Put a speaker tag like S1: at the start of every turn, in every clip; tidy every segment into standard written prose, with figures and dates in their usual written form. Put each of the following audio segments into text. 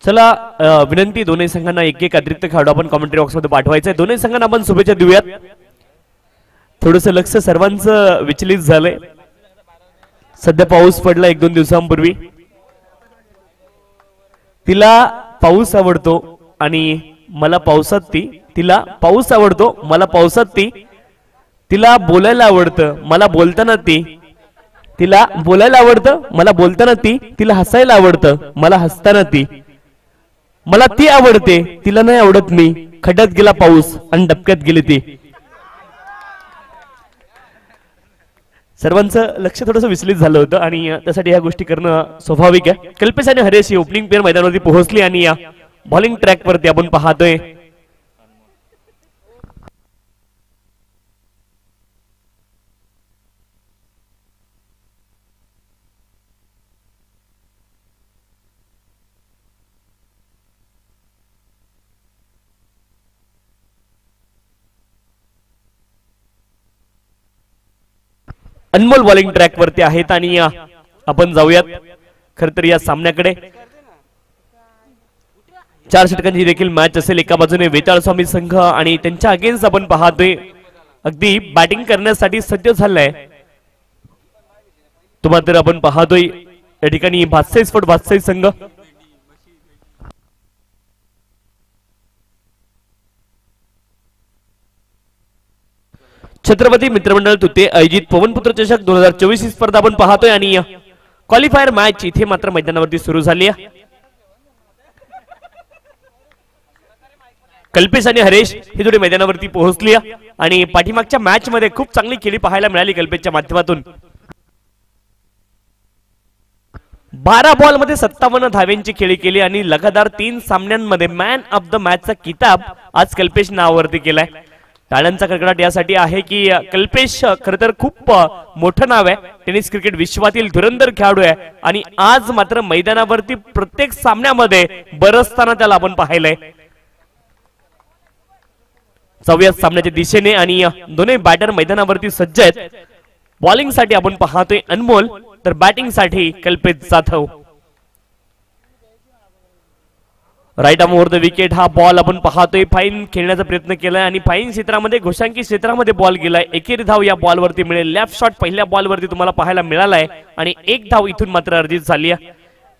S1: चला विनंती दोन्ही संघांना एक एक अतिरिक्त खेळाडू आपण कमेंट्री बॉक्स मध्ये पाठवायचा आहे. दोन्ही संघांना आपण शुभेच्छा देऊयात. थोडंसं लक्ष सर्वांचं विचलित झालंय. सध्या पाऊस पडला 1-2 दिवसांपूर्वी. तिला पाऊस आवडतो आणि मला पावसात ती. तिला पाऊस आवडतो मला पावसात ती. तिला बोलायला आवडतं मला बोलताना ती. तिला बोलायला आवडतं मला बोलताना ती. तिला हसायला आवडतं मला हसताना ती. मला ती आवडते तिला नाही आवडत मी. खड्ड्यात गेला पाऊस आणि डबक्यात गेली ती. सर्वांचं लक्ष थोडंसं विचलित झालं होतं आणि त्यासाठी या गोष्टी करणं स्वाभाविक आहे. कल्पेश आणि हरेश ही ओपनिंग पेअर मैदानावरती पोहोचली आणि या बॉलिंग ट्रॅक वरती आपण पाहतोय अनमोल बॉलिंग ट्रॅक वरती आहेत आणि आपण जाऊयात खर तर या सामन्याकडे. 4 षटकांची देखील मॅच असेल. एका बाजूने वेताळ स्वामी संघ आणि त्यांच्या अगेन्स्ट आपण पाहतोय अगदी बॅटिंग करण्यासाठी सज्ज झालाय तो मात्र आपण पाहतोय या ठिकाणी भातसाई स्फोट भातसाई संघ. छत्रपती मित्रमंडळ तुते आयोजित पवनपुत्र चषक 2024 ही स्पर्धा आपण पाहतोय आणि क्वालिफायर मॅच इथे मात्र मैदानावरती सुरू झाली आहे. कल्पेश आणि हरेश ही जोडी मैदानावरती पोहोचली आणि पाठीमागच्या मॅच मध्ये खूप चांगली खेळी पाहायला मिळाली कल्पेशच्या माध्यमातून. 12 बॉल मध्ये 57 धाव्यांची खेळी केली आणि लगातार 3 सामन्यांमध्ये मॅन ऑफ द मॅचचा किताब आज कल्पेश नावावरती केलाय. टाळ्यांचा कडकडाट यासाठी आहे की कल्पेश खरं तर खूप मोठं नाव आहे. टेनिस क्रिकेट विश्वातील धुरंधर खेळाडू आहे आणि आज मात्र मैदानावरती प्रत्येक सामन्यामध्ये बरसताना त्याला आपण पाहिलंय. 4व्या सामन्याच्या दिशेने आणि दोन्ही बॅटर मैदानावरती सज्ज आहेत. बॉलिंग साठी आपण पाहतोय अनमोल तर बॅटिंग साठी Kalpesh Jadhav. Right arm over the wicket हा बॉल आपण पाहतोय. फाईन खेळण्याचा प्रयत्न केलाय आणि फाईन क्षेत्रामध्ये घोषांकी क्षेत्रामध्ये बॉल गेलाय. एकेरी धाव या बॉल वरती मिळेल. लेफ्ट शॉट पहिल्या बॉल वरती तुम्हाला पाहायला मिळालाय आणि एक धाव इथून मात्र अर्जित झाली आहे.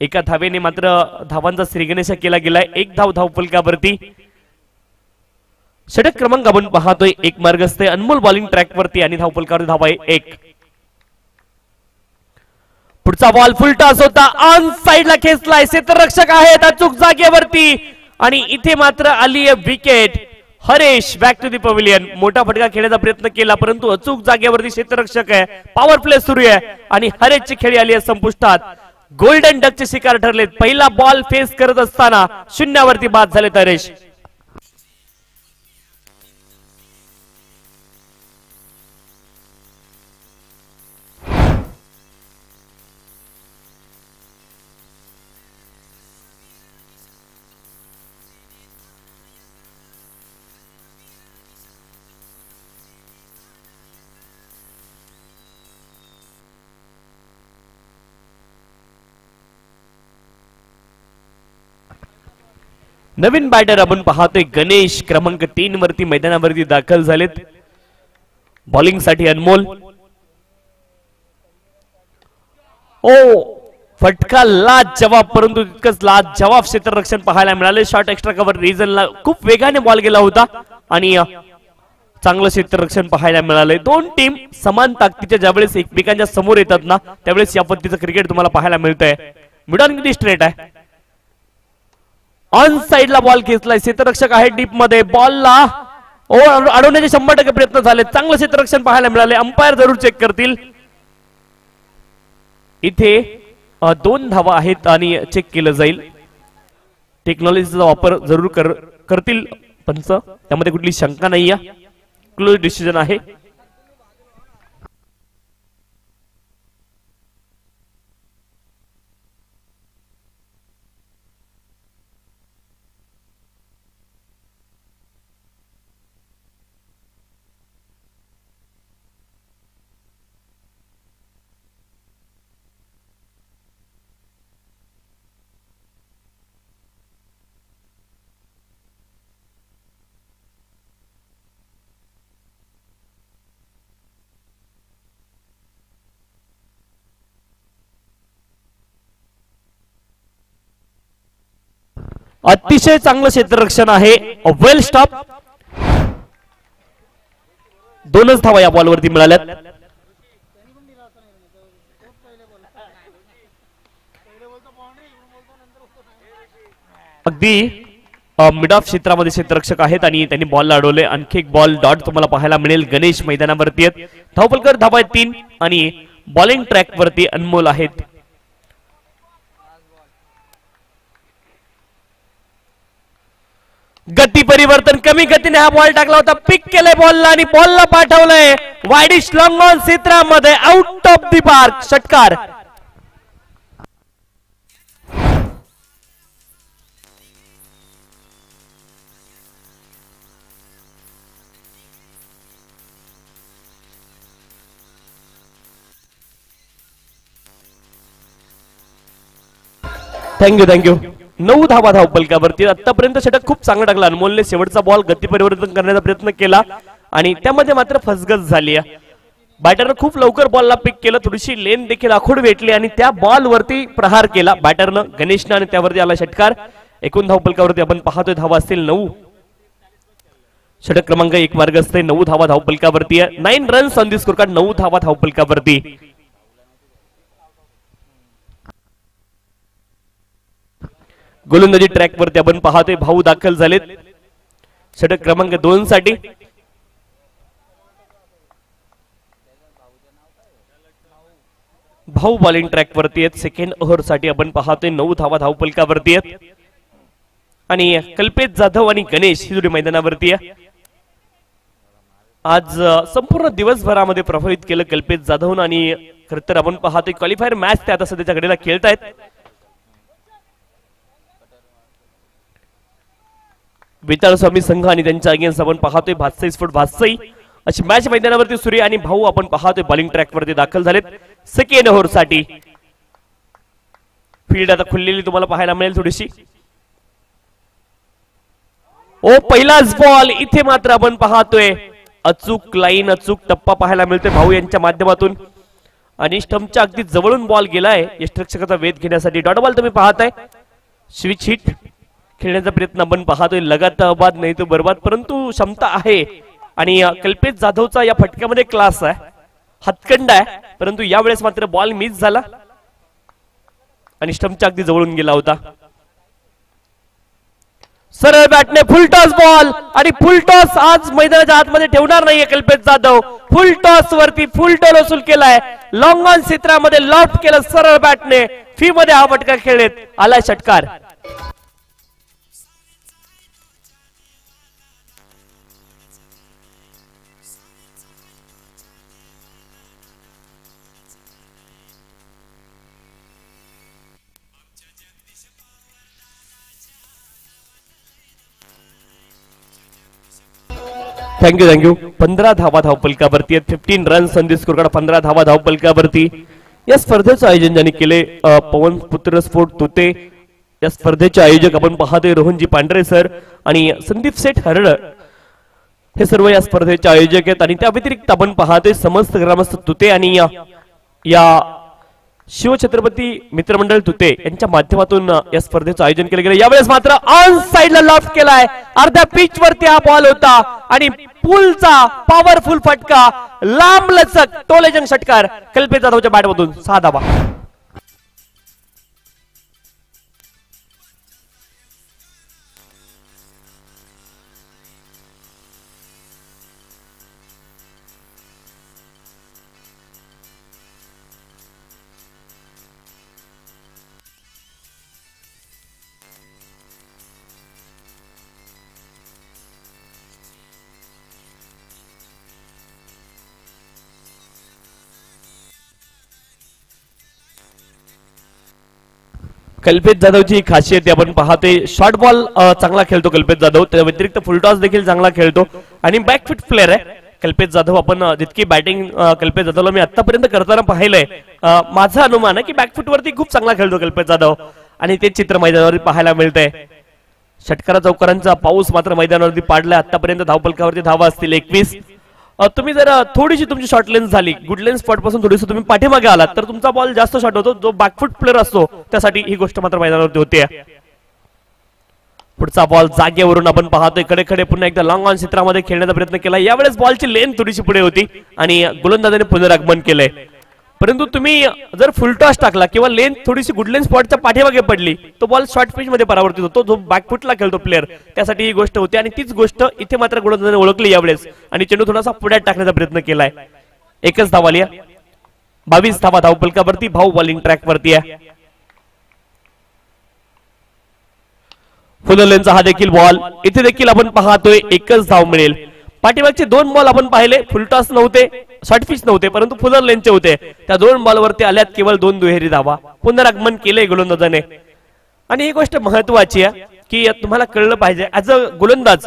S1: एका धावेने मात्र धावांचा श्रीगणेश केला गेलाय. एक धाव धावफलकावरती. षटक क्रमांक आपण पाहतोय 1 मार्गस्थ अनमोल बॉलिंग ट्रॅक वरती आणि धावफलकावर धाव आहे 1. पुढचा बॉल फुल टॉस होता. ऑन साइडला खेचलाय. क्षेत्ररक्षक आहेत अचूक जागेवरती आणि इथे मात्र आली आहे wicket. Haresh back to the pavilion. मोठा फटका खेळण्याचा प्रयत्न केला परंतु अचूक जागेवरती क्षेत्ररक्षक आहे. पॉवर प्ले सुरू आहे आणि हरेशची खेळी आली आहे संपुष्टात. गोल्डन डकचे शिकार ठरलेत. पहिला बॉल फेस करत असताना शून्यावरती बाद झालेत हरेश. नवीन बॅटर आपण पाहतोय गणेश क्रमांक 3 वरती मैदानावरती दाखल झालेत. बॉलिंग साठी अनमोल. फटका लाजवाब परंतु तितकंच लाजवाब क्षेत्ररक्षण पाहायला मिळाले. शॉर्ट एक्स्ट्रा कव्हर रिजनला खूप वेगाने बॉल गेला होता आणि चांगलं क्षेत्ररक्षण पाहायला मिळालंय. दोन टीम समान ताकदीच्या ज्यावेळेस एकमेकांच्या समोर येतात ना त्यावेळेस या पद्धतीचं क्रिकेट तुम्हाला पाहायला मिळतंय. मिड ऑन किती स्ट्रेट आहे. ऑन साइडला बॉल खेचलाय. क्षेत्ररक्षक आहे डीप मध्ये. बॉलला अडवण्याचे 100% प्रयत्न झाले. चांगलं क्षेत्ररक्षण पाहायला मिळाले. अंपायर जरूर चेक करतील. इथे 2 धावा आहेत आणि चेक केलं जाईल. टेक्नॉलॉजीचा वापर जरूर करतील पंच. त्यामध्ये कुठली शंका नाही आहे. क्लोज डिसिजन आहे. अतिशय चांगलं क्षेत्ररक्षण आहे, वेल स्टॉप. 2च धावा या बॉलवरती मिळाल्यात. अगदी मिड ऑफ क्षेत्रामध्ये क्षेत्ररक्षक आहेत आणि त्यांनी बॉलला अडवले. आणखी एक बॉल डॉट तुम्हाला पाहायला मिळेल. गणेश मैदानावरती आहेत. धावफलकर धावा आहेत 3 आणि बॉलिंग ट्रॅक वरती अनमोल आहेत. गती परिवर्तन, कमी गतीने हा बॉल टाकला होता. पिक केलंय बॉलला आणि बॉलला पाठवलंय वाईडिश लॉंग ऑन क्षेत्रामध्ये, आउट ऑफ दी पार्क. षटकार. थँक्यू. 9 धावा धावफलकावरती. आतापर्यंत षटक खूप चांगला टाकला अनमोलने. शेवटचा बॉल गती परिवर्तन करण्याचा प्रयत्न केला आणि त्यामध्ये मात्र फसगत झाली. बॅटरनं खूप लवकर बॉलला पिक केलं, थोडीशी लेन देखील आखूड भेटली आणि त्या बॉल वरती प्रहार केला बॅटरनं, गणेशनं, आणि त्यावरती आला षटकार. एकूण धावफलकावरती आपण पाहतोय धावा असतील 9. षटक क्रमांक 1 मार्ग असते. 9 धावा धावफलकावरती. 9 runs on the score card. 9 धावा धावफलकावरती. गोलंदाजी ट्रॅक वरती आपण पाहतोय भाऊ दाखल झालेत षटक क्रमांक 2 साठी. भाऊ बॉलिंग ट्रॅक वरती आहेत. सेकंड ओव्हर साठी आपण पाहतोय 9 धावा धावफलकावरती आहेत आणि कल्पेश जाधव आणि गणेश ही जोडी मैदानावरती आहे. आज संपूर्ण दिवसभरामध्ये प्रभावित केलं कल्पेश जाधव आणि खरं तर आपण पाहतोय क्वालिफायर मॅच ते आता सध्याच्या घडीला खेळतायत. विताळ स्वामी संघ आणि त्यांच्या अगेन्स्ट आपण पाहतोय भातसई स्फोट भातसई अशी मॅच मैदानावरती सुरू आहे आणि भाऊ आपण पाहतोय बॉलिंग ट्रॅक वरती दाखल झालेत सेकंड ओव्हर साठी. फील्ड आता खुललेली तुम्हाला पाहायला मिळेल थोडीशी. पहिलाच बॉल. इथे मात्र आपण पाहतोय अचूक लाईन, अचूक टप्पा पाहायला मिळतोय भाऊ यांच्या माध्यमातून आणि स्टंपच्या अगदी जवळून बॉल गेलाय यष्टिरक्षकाचा वेध घेण्यासाठी. डॉट बॉल तुम्ही पाहताय. स्विच हिट खेळण्याचा प्रयत्न आपण पाहतोय. लगातार बाद नाही तो बरबाद, परंतु क्षमता आहे आणि कल्पेश जाधवचा या फटक्यामध्ये क्लास आहे, हातखंड आहे, परंतु यावेळेस मात्र बॉल मिस झाला आणि स्टंपच्या अगदी जवळून गेला होता. सरळ बॅटने फुल टॉस बॉल आणि फुल टॉस आज मैदानाच्या आतमध्ये ठेवणार नाहीये कल्पेश जाधव. फुल टॉस वरती फुल टॉस वसूल केलाय. लॉंग ऑन क्षेत्रामध्ये लॉफ्ट केलं सरळ बॅटने. फी मध्ये हा फटका खेळत आलाय षटकार. थँक्यू. 15 धावा धावफलकावरती आहेत. 15 runs on the score card. 15 धावा धावफलकावरती. या स्पर्धेचं आयोजन ज्यांनी केले पवन पुत्र स्फोट तुते. या स्पर्धेचे आयोजक आपण पाहतोय रोहनजी पांढरे सर आणि संदीप सेठ हरड, हे सर्व या स्पर्धेचे आयोजक आहेत. आणि त्या व्यतिरिक्त आपण पाहतोय समस्त ग्रामस्थ तुते आणि या शिवछत्रपती मित्रमंडळ तुते यांच्या माध्यमातून या स्पर्धेचं आयोजन केलं गेलं. यावेळेस मात्र ऑन साइडला लॉफ्ट केलाय. अर्ध्या पिच वरती हा बॉल होता आणि पुलचा पॉवरफुल फटका, लांब लचक टोलेजन षटकार कल्पेश जाधवच्या बॅटमधून. 6 धावा. कल्पेश जाधवची खासियत आपण पाहतोय शॉर्ट बॉल चांगला खेळतो कल्पेश जाधव, त्या व्यतिरिक्त फुल टॉस देखील चांगला खेळतो आणि बॅकफुट प्लेअर आहे कल्पेश जाधव. आपण जितकी बॅटिंग कल्पेश जाधवला मी आतापर्यंत करताना पाहिलंय, माझा अनुमान आहे की बॅकफुट वरती खूप चांगला खेळतो कल्पेश जाधव आणि ते चित्र मैदानावरती पाहायला मिळतंय. षटकारा चौकारांचा पाऊस मात्र मैदानावरती पाडलाय. आतापर्यंत धावफलकावरती धावा असतील 21. तुम्ही जर थोडीशी तुमची शॉर्ट लेन्थ झाली, गुड लेन्थ स्पॉट पासून थोडीशी तुम्ही पाठीमागे आलात तर तुमचा बॉल जास्त शॉर्ट होतो. जो बॅकफुट प्लेअर असतो त्यासाठी ही गोष्ट मात्र मैदानावरती होते. पुढचा बॉल जागेवरून आपण पाहतोय कडे पुन्हा एकदा लॉंग ऑन क्षेत्रामध्ये खेळण्याचा प्रयत्न केला. यावेळेस बॉलची लेन थोडीशी पुढे होती आणि गोलंदाजाने पुनरागमन केलंय. परंतु तुम्ही जर फुल टॉस टाकला किंवा लेन थोडीशी गुडलेन स्पॉटच्या पाठीमागे पडली तो बॉल शॉर्ट पिच मध्ये परावर्तित होतो. जो बॅकफुटला खेळतो प्लेअर त्यासाठी ही गोष्ट होती आणि तीच गोष्ट इथे मात्र गोलंदाजाने ओळखली यावेळेस आणि चेंडू थोडासा पुढ्यात टाकण्याचा प्रयत्न केलाय. एकच धाव आली. 22 धावा धावफलकावरती. भाऊ बॉलिंग ट्रॅक वरती आहे. फुल लेनचा हा देखील बॉल. इथे देखील आपण पाहतोय एकच धाव मिळेल. पाठीमागचे 2 बॉल आपण पाहिले फुलटॉस नव्हते, शॉर्ट पिच नव्हते, परंतु फुलर लेनचे होते. त्या 2 बॉलवरती आल्यात केवळ 2 दुहेरी धावा. पुनरागमन केले गोलंदाजाने आणि ही गोष्ट महत्वाची आहे की तुम्हाला कळलं पाहिजे ऍज अ गोलंदाज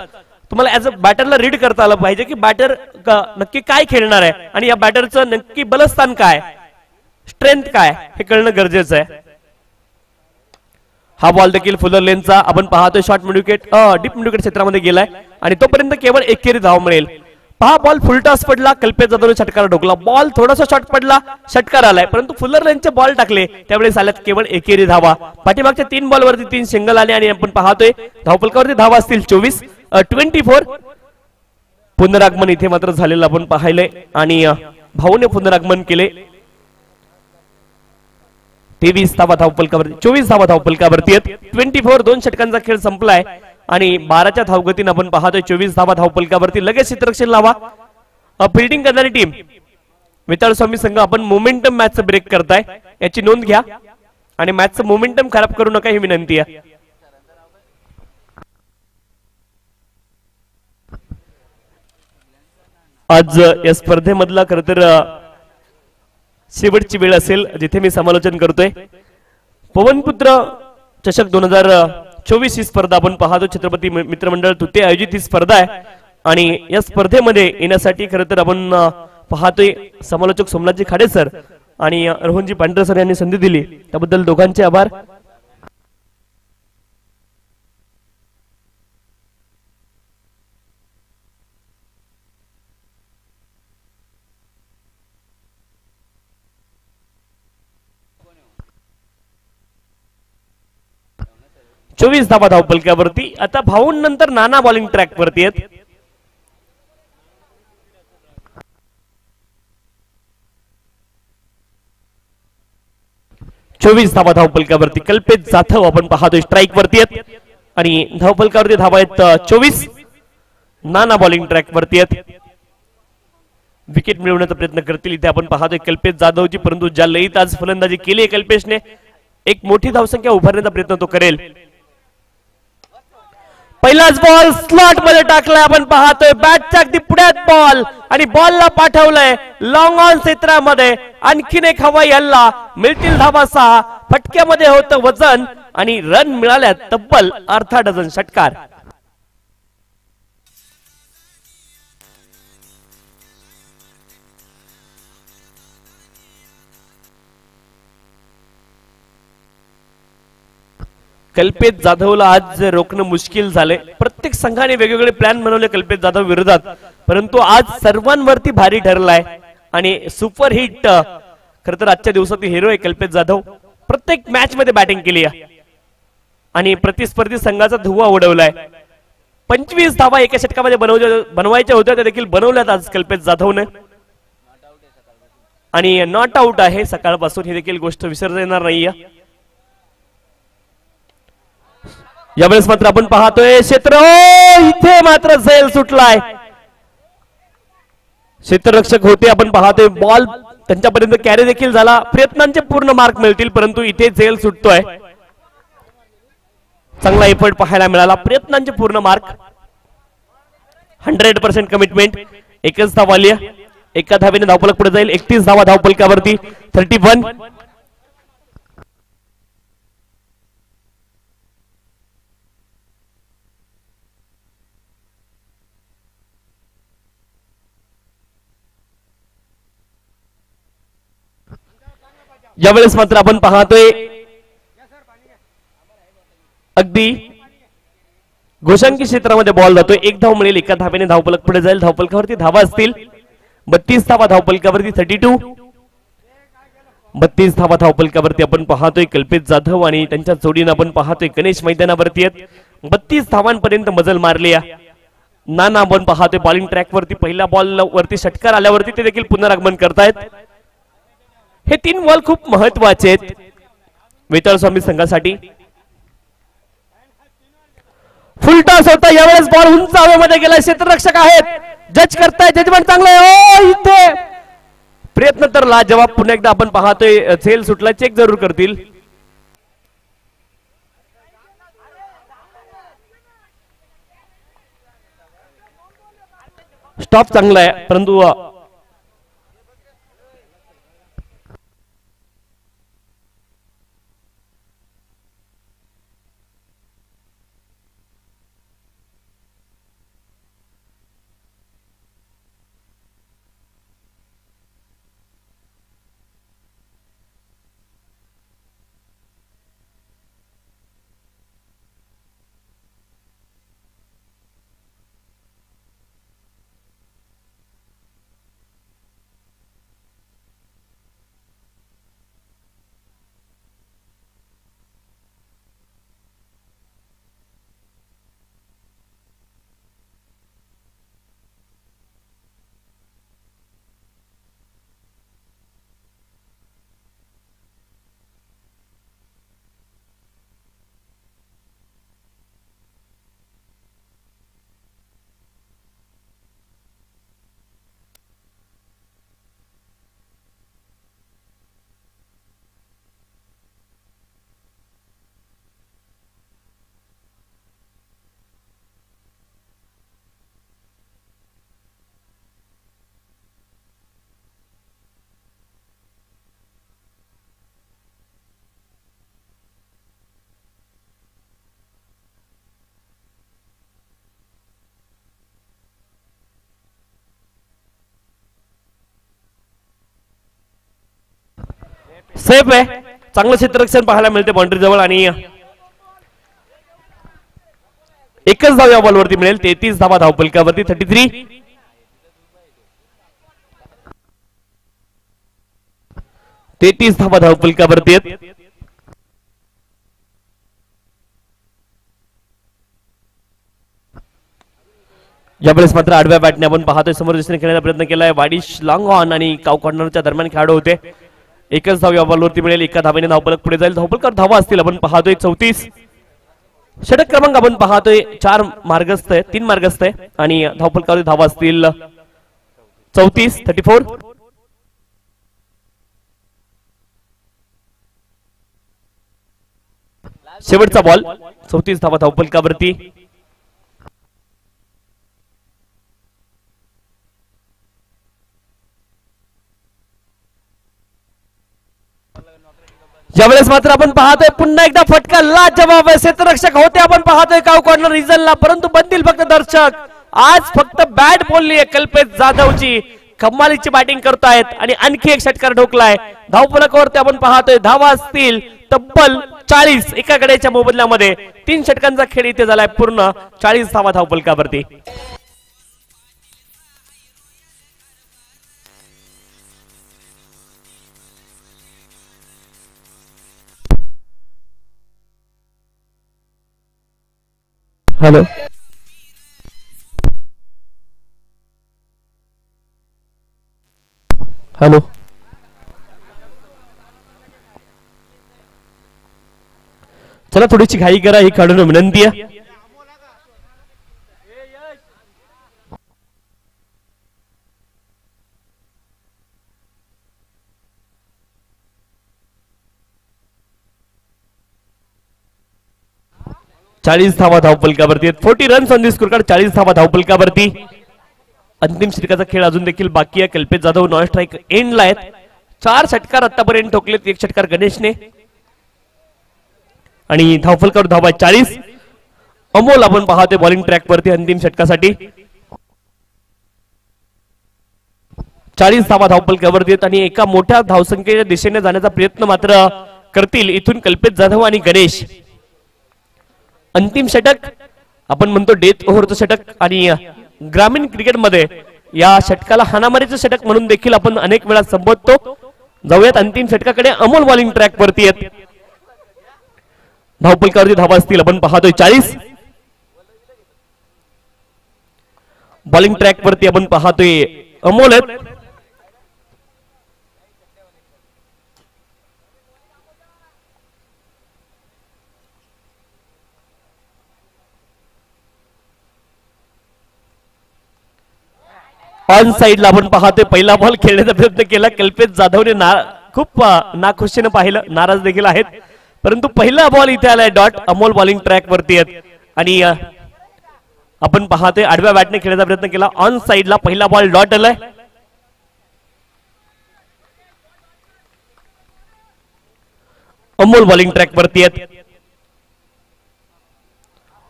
S1: तुम्हाला ऍज अ बॅटरला रीड करता आलं पाहिजे की बॅटर नक्की काय खेळणार आहे आणि या बॅटरचं नक्की बलस्थान काय, स्ट्रेंथ काय हे कळणं गरजेचं आहे. हा बॉल देखील फुलर लेनचा आपण पाहतोय short mid wicket deep mid wicket क्षेत्रामध्ये गेलाय आणि तोपर्यंत केवळ एकेरी धाव मिळेल. पहा बॉल फुलटॉस पडला, कल्पेश जाधवने षटकार ढोकला. बॉल थोडासा शॉर्ट पडला, षटकार आलाय, परंतु फुलर लेनचे बॉल टाकले त्यावेळेस आल्यात केवळ एकेरी धावा. पाठीमागच्या 3 बॉलवरती 3 सिंगल आले आणि आपण पाहतोय धावफलकावरती धावा असतील 24. पुनरागमन इथे मात्र झालेलं आपण पाहिलंय आणि भाऊने पुनरागमन केले. 23 धावा धावफलकावरती, 24 धावा धावफलकावरती आहेत. 24 2 षटकांचा खेळ संपलाय आणि 12च्या धावगतीने आपण पाहतोय 24 धावा धावफलकावरती. लगेच क्षेत्ररक्षण लावा. फिल्डिंग करणारी टीम विताळ स्वामी संघ आपण मोमेंटम मॅचचं ब्रेक करताय याची नोंद घ्या आणि मॅचचं मोमेंटम खराब करू नका ही विनंती आहे. आज या स्पर्धेमधला खरं तर शेवटची वेळ असेल जिथे मी समालोचन करतोय. पवनपुत्र चषक 2024 ही स्पर्धा आपण पाहतो. छत्रपती मित्रमंडळ तुते आयोजित ही स्पर्धा आहे आणि या स्पर्धेमध्ये येण्यासाठी खरं तर आपण पाहतोय समालोचक सोमनाथजी खाडे सर आणि रोहनजी पांढरे सर यांनी संधी दिली त्याबद्दल दोघांचे आभार. चोवीस धावा धावफलकावरती. आता भाऊन नंतर नाना बॉलिंग ट्रॅक वरती आहेत. चोवीस धावा धावफलकावरती. कल्पेश जाधव आपण पाहतोय स्ट्राईक वरती आहेत आणि धावफलकावरती धावा आहेत 24. नाना बॉलिंग ट्रॅक वरती आहेत. विकेट मिळवण्याचा प्रयत्न करतील इथे आपण पाहतोय कल्पेश जाधवची, परंतु ज्या लयीत आज फलंदाजी केली आहे कल्पेशने एक मोठी धावसंख्या उभारण्याचा प्रयत्न तो करेल. पहिलाच बॉल स्लॉट मध्ये टाकलाय आपण पाहतोय. बॅटच्या अगदी पुढ्यात बॉल आणि बॉलला पाठवलंय लॉंग ऑन क्षेत्रामध्ये. आणखीन एक हवाई हल्ला. मिळतील धावा 6. फटक्यामध्ये होतं वजन आणि रन मिळाल्या तब्बल अर्धा डझन षटकार. कल्पेश जाधवला आज रोखणं मुश्किल झालंय. प्रत्येक संघाने वेगवेगळे प्लॅन बनवले कल्पेश जाधव विरोधात, परंतु आज सर्वांवरती भारी ठरलाय आणि सुपर हिट खरं तर आजच्या दिवसातील हिरो आहे कल्पेश जाधव. प्रत्येक मॅच मध्ये बॅटिंग केली आहे आणि प्रतिस्पर्धी संघाचा धुव्वा उडवलाय. 25 धावा एका षटकामध्ये बनवायच्या होत्या त्या देखील बनवल्यात आज कल्पेश जाधवने आणि नॉट आउट आहे सकाळपासून. ही देखील गोष्ट विसरता येणार नाहीये. यावेळेस मात्र आपण पाहतोय क्षेत्र इथे मात्र झेल सुटलाय. क्षेत्ररक्षक होते आपण पाहतोय. बॉल त्यांच्यापर्यंत कॅरी देखील झाला. प्रयत्नांचे पूर्ण मार्क मिळतील परंतु इथे झेल सुटतोय. चांगला एफर्ट पाहायला मिळाला. प्रयत्नांचे पूर्ण मार्क. 100% कमिटमेंट. एकच धाव आली. एका धावेने धावफलक पुढे जाईल. 31 धावा धावफलकावरती. 31. यावेळेस मात्र आपण पाहतोय अगदी घोषांकी क्षेत्रामध्ये बॉल जातोय. एक धाव मिळेल. एका धावेने धावफलक पुढे जाईल. धावफलकावरती धावा असतील 32 धावा धावफलकावरती. 32. 32 धावा धावफलकावरती आपण पाहतोय कल्पेश जाधव आणि त्यांच्या जोडीनं आपण पाहतोय गणेश मैदानावरती आहेत 32 धावांपर्यंत मजल मारली आहे. नाना आपण पाहतोय बॉलिंग ट्रॅक वरती पहिल्या बॉल वरती षटकार आल्यावरती ते देखील पुनरागमन करतायत. हे 3 बॉल खूप महत्वाचे आहेत वेताळ स्वामी संघासाठी. फुल टॉस होता यावेळेस बॉल उंच हवेमध्ये गेला. क्षेत्ररक्षक आहेत जज करताय जजमेंट चांगलं आहे. इथे प्रयत्न तर लाजवाब. पुन्हा एकदा आपण पाहतोय झेल सुटला चेक जरूर करतील. स्टॉप चांगला आहे परंतु सेफ आहे. चांगलं क्षेत्ररक्षण पाहायला मिळते बाउंड्री जवळ आणि एकच धाव या बॉलवरती मिळेल. 33 धावा धावफलकावरती 33. धावा धावफलकावरती आहेत. यावेळेस मात्र आडव्या बॅटने आपण पाहतोय समोर दिशेने खेळण्याचा प्रयत्न केलाय. वाडिश लॉंग ऑन आणि काव कॉर्नरच्या दरम्यान खेळाडू होते. एकच धाव या बॉलवरती मिळेल. एका धावेने धावफलक पुढे जाईल. धावफलकावर धावा असतील आपण पाहतोय 34. षटक क्रमांक आपण पाहतोय 4 मार्गस्थ आहे 3 मार्गस्थ आहे आणि धावफलकावर धावा असतील 34. शेवटचा बॉल 34 धावा धावफलकावरती. यावेळेस मात्र आपण पाहतोय पुन्हा एकदा फटका लाजवाब आहे. क्षेत्ररक्षक होते आपण पाहतोय काव कॉर्नर रिझनला परंतु बनतील फक्त दर्शक. आज फक्त बॅट बोलली आहे कल्पेश जाधवची. कमालीची बॅटिंग करतायत आणि आणखी एक षटकार ठोकलाय. धावफलकावरती आपण पाहतोय धावा असतील तब्बल 40. एका गड्याच्या मोबदल्यामध्ये 3 षटकांचा खेळ इथे झालाय पूर्ण. 40 धावा धावफलकावरती. हॅलो हॅलो चला थोडीशी घाई करा. ही खेळाडूंना विनंती आहे. चाळीस धावा धावफलकावरती 40 runs on the score card. 40 धावा धावफलकावरती. अंतिम षटकाचा खेळ अजून देखील बाकी आहे. कल्पेश जाधव नॉन स्ट्राईक एंडला आहेत. 4 षटकार आतापर्यंत ठोकलेत. 1 षटकार गणेशने आणि धावफलकावर धावा 40. अमोल आपण पाहतोय बॉलिंग ट्रॅक वरती अंतिम षटकासाठी. 40 धावा धावफलकावरती आहेत आणि एका मोठ्या धावसंख्येच्या दिशेने जाण्याचा प्रयत्न मात्र करतील इथून कल्पेश जाधव आणि गणेश. अंतिम षटक आपण म्हणतो डेथ ओव्हरचं षटक आणि ग्रामीण क्रिकेटमध्ये या षटकाला हाणामारीचं षटक म्हणून देखील आपण अनेक वेळा संबोधतो. जाऊयात अंतिम षटकाकडे. अमोल बॉलिंग ट्रॅक वरती आहेत. धावफलकावरती धावा असतील आपण पाहतोय 40. बॉलिंग ट्रॅक वरती आपण पाहतोय अमोल आहेत. ऑन साइडला आपण पाहतोय पहिला बॉल खेळण्याचा प्रयत्न केला. कल्पेश जाधवने खूप नाखुशीने पाहिलं, नाराज देखील आहेत, परंतु पहिला बॉल इथे आलाय डॉट. अमोल बॉलिंग ट्रॅक वरती आहेत आणि आपण पाहतोय आडव्या बॅटने खेळण्याचा प्रयत्न केला. ऑन साइडला पहिला बॉल डॉट आलाय. अमोल बॉलिंग ट्रॅक वरती आहेत.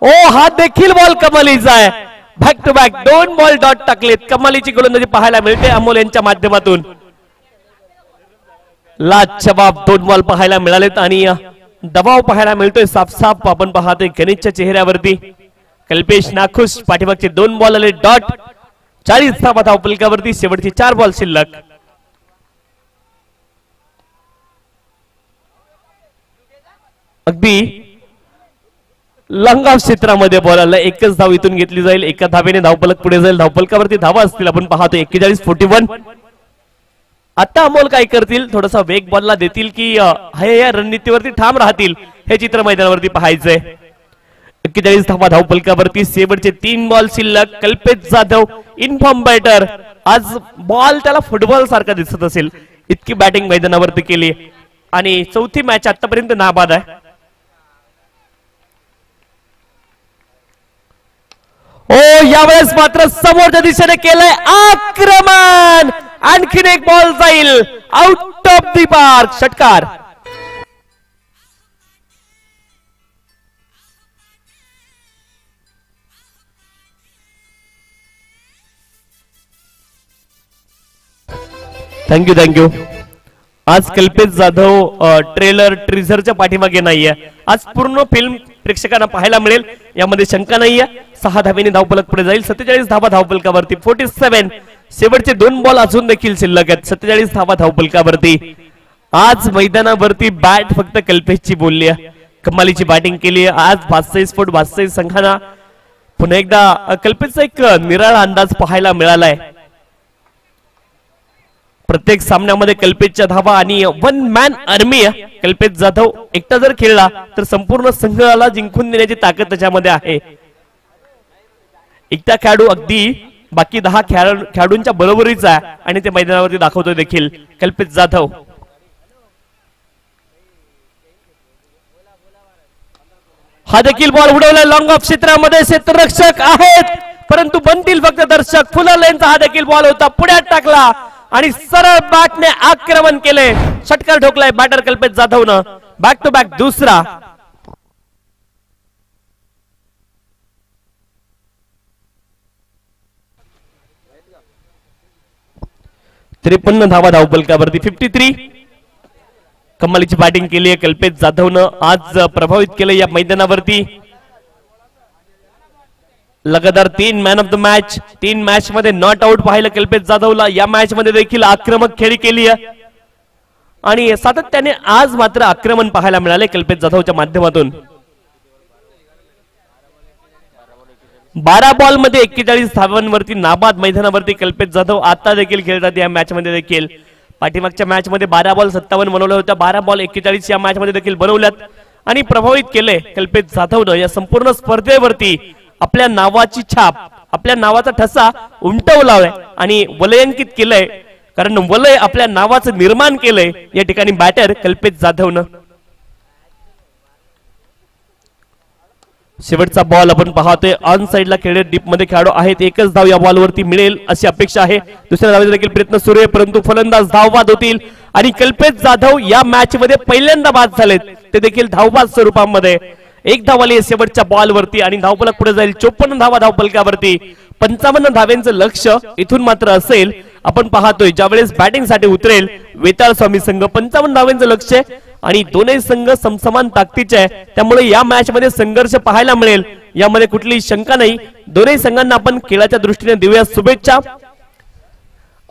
S1: ओ हा देखील बॉल कमालीचा आहे. Back to back 2 ball dot टाकलेत. कमालीची गोलंदाजी पाहायला मिळते अमोल यांच्या माध्यमातून. लाजवाब 2 बॉल पाहायला मिळालेत आणि दबाव पाहायला मिळतोय साफ साफ आपण पाहतोय गणेशच्या चेहऱ्यावरती. कल्पेश नाखुश. पाठीमागचे 2 बॉल आले डॉट. 40 धावा धावफलकावरती. शेवटची 4 बॉल शिल्लक. अगदी लॉंग ऑफ क्षेत्रामध्ये बॉल आला. एकच धाव इथून घेतली जाईल. एका धावेने धावफलक पुढे जाईल. धावफलकावरती धावा असतील आपण पाहतो 41-41. आता अमोल काय करतील, थोडासा वेग बॉलला देतील की या रणनीतीवरती ठाम राहतील, हे चित्र मैदानावरती पाहायचंय. 41 धावा धावफलकावरती. शेवटचे 3 बॉल शिल्लक. Kalpesh Jadhav in form batter. आज बॉल त्याला फुटबॉल सारखा दिसत असेल, इतकी बॅटिंग मैदानावरती केली आणि चौथी मॅच आतापर्यंत नाबाद आहे. ओ यावेळेस मात्र समोरच्या दिशेने केलंय आक्रमण. आणखीन एक बॉल जाईल आउट ऑफ दी पार्क. षटकार. थँक्यू. आज कल्पेश जाधव ट्रेलर ट्रिझरच्या पाठीमागे नाहीये. आज पूर्ण फिल्म प्रेक्षकांना पाहायला मिळेल, यामध्ये शंका नाहीये. 6 धावेने धावफलक पुढे जाईल. 47 धावा धावफलकावरती. 47. शेवटचे 2 बॉल अजून देखील शिल्लक आहेत. 47 धावा धावफलकावरती. आज मैदानावरती बॅट फक्त कल्पेशची बोलली आहे. कमालीची बॅटिंग केली आहे आज. 62 स्फोट 62 संघांना पुन्हा एकदा कल्पेशचा एक निराळा अंदाज पाहायला मिळालाय. प्रत्येक सामन्यामध्ये कल्पेशच्या धावा आणि 1 मॅन आर्मी. कल्पेश जाधव एकटा जर खेळला तर संपूर्ण संघाला जिंकून देण्याची ताकद त्याच्यामध्ये आहे. एकटा खेळाडू अगदी बाकी 10 खेळाडूंच्या बरोबरीचा आहे आणि ते मैदानावरती दाखवतोय देखील कल्पेश जाधव. हा देखील बॉल उडवलाय लॉंग ऑफ क्षेत्रामध्ये. क्षेत्ररक्षक आहेत परंतु बनतील फक्त दर्शक. फुलर लेनचा हा देखील बॉल होता. पुढ्यात टाकला आणि सरळ बॅटने आक्रमण केले. षटकार ठोकलाय बॅटर कल्पेश जाधवनं. बॅक टू बॅक दुसरा. 53 धावा धावफलकावरती. 53. कमालीची बॅटिंग केली आहे कल्पेश जाधवनं. आज प्रभावित केलं या मैदानावरती. लगातार 3 man of the match. 3 match मध्ये नॉट आउट पाहिलं कल्पेश जाधवला. या मॅच मध्ये देखील आक्रमक खेळी केली आहे आणि सातत्याने आज मात्र आक्रमण पाहायला मिळाले कल्पेश जाधवच्या माध्यमातून. 12 बॉल मध्ये 41 धावांवरती नाबाद मैदानावरती कल्पेश जाधव आता देखील खेळतात. या मॅच मध्ये देखील पाठीमागच्या मॅच मध्ये 12 बॉल 57 बनवल्या होत्या. 12 बॉल 41 या मॅच मध्ये देखील बनवल्यात आणि प्रभावित केले कल्पेश जाधवनं. या संपूर्ण स्पर्धेवरती आपल्या नावाची छाप, आपल्या नावाचा ठसा उमटवलाय आणि वलयांकित केलंय, कारण वलय आपल्या नावाचं निर्माण केलंय या ठिकाणी बॅटर कल्पेश जाधवनं. शेवटचा बॉल आपण पाहतोय ऑन साइडला खेळत डीप मध्ये खेळाडू आहेत. एकच धाव या बॉलवरती मिळेल अशी अपेक्षा आहे. दुसऱ्या धावेचा देखील प्रयत्न सुरू आहे परंतु फलंदाज धावबाद होतील आणि कल्पेश जाधव या मॅच मध्ये पहिल्यांदा बाद झालेत, ते देखील धावबाद स्वरूपामध्ये. 1 धाव आली शेवटच्या बॉलवरती आणि धावफलक पुढे जाईल. 54 धावा धावफलकावरती. 55 धाव्यांचं लक्ष इथून मात्र असेल. आपण पाहतोय ज्यावेळेस बॅटिंग साठी उतरेल वेताळ स्वामी संघ 55 धाव्यांचं लक्ष आणि दोन्ही संघ समसमान ताकदीचे आहे, त्यामुळे या मॅच मध्ये संघर्ष पाहायला मिळेल यामध्ये कुठलीही शंका नाही. दोन्ही संघांना आपण खेळाच्या दृष्टीने देऊया शुभेच्छा.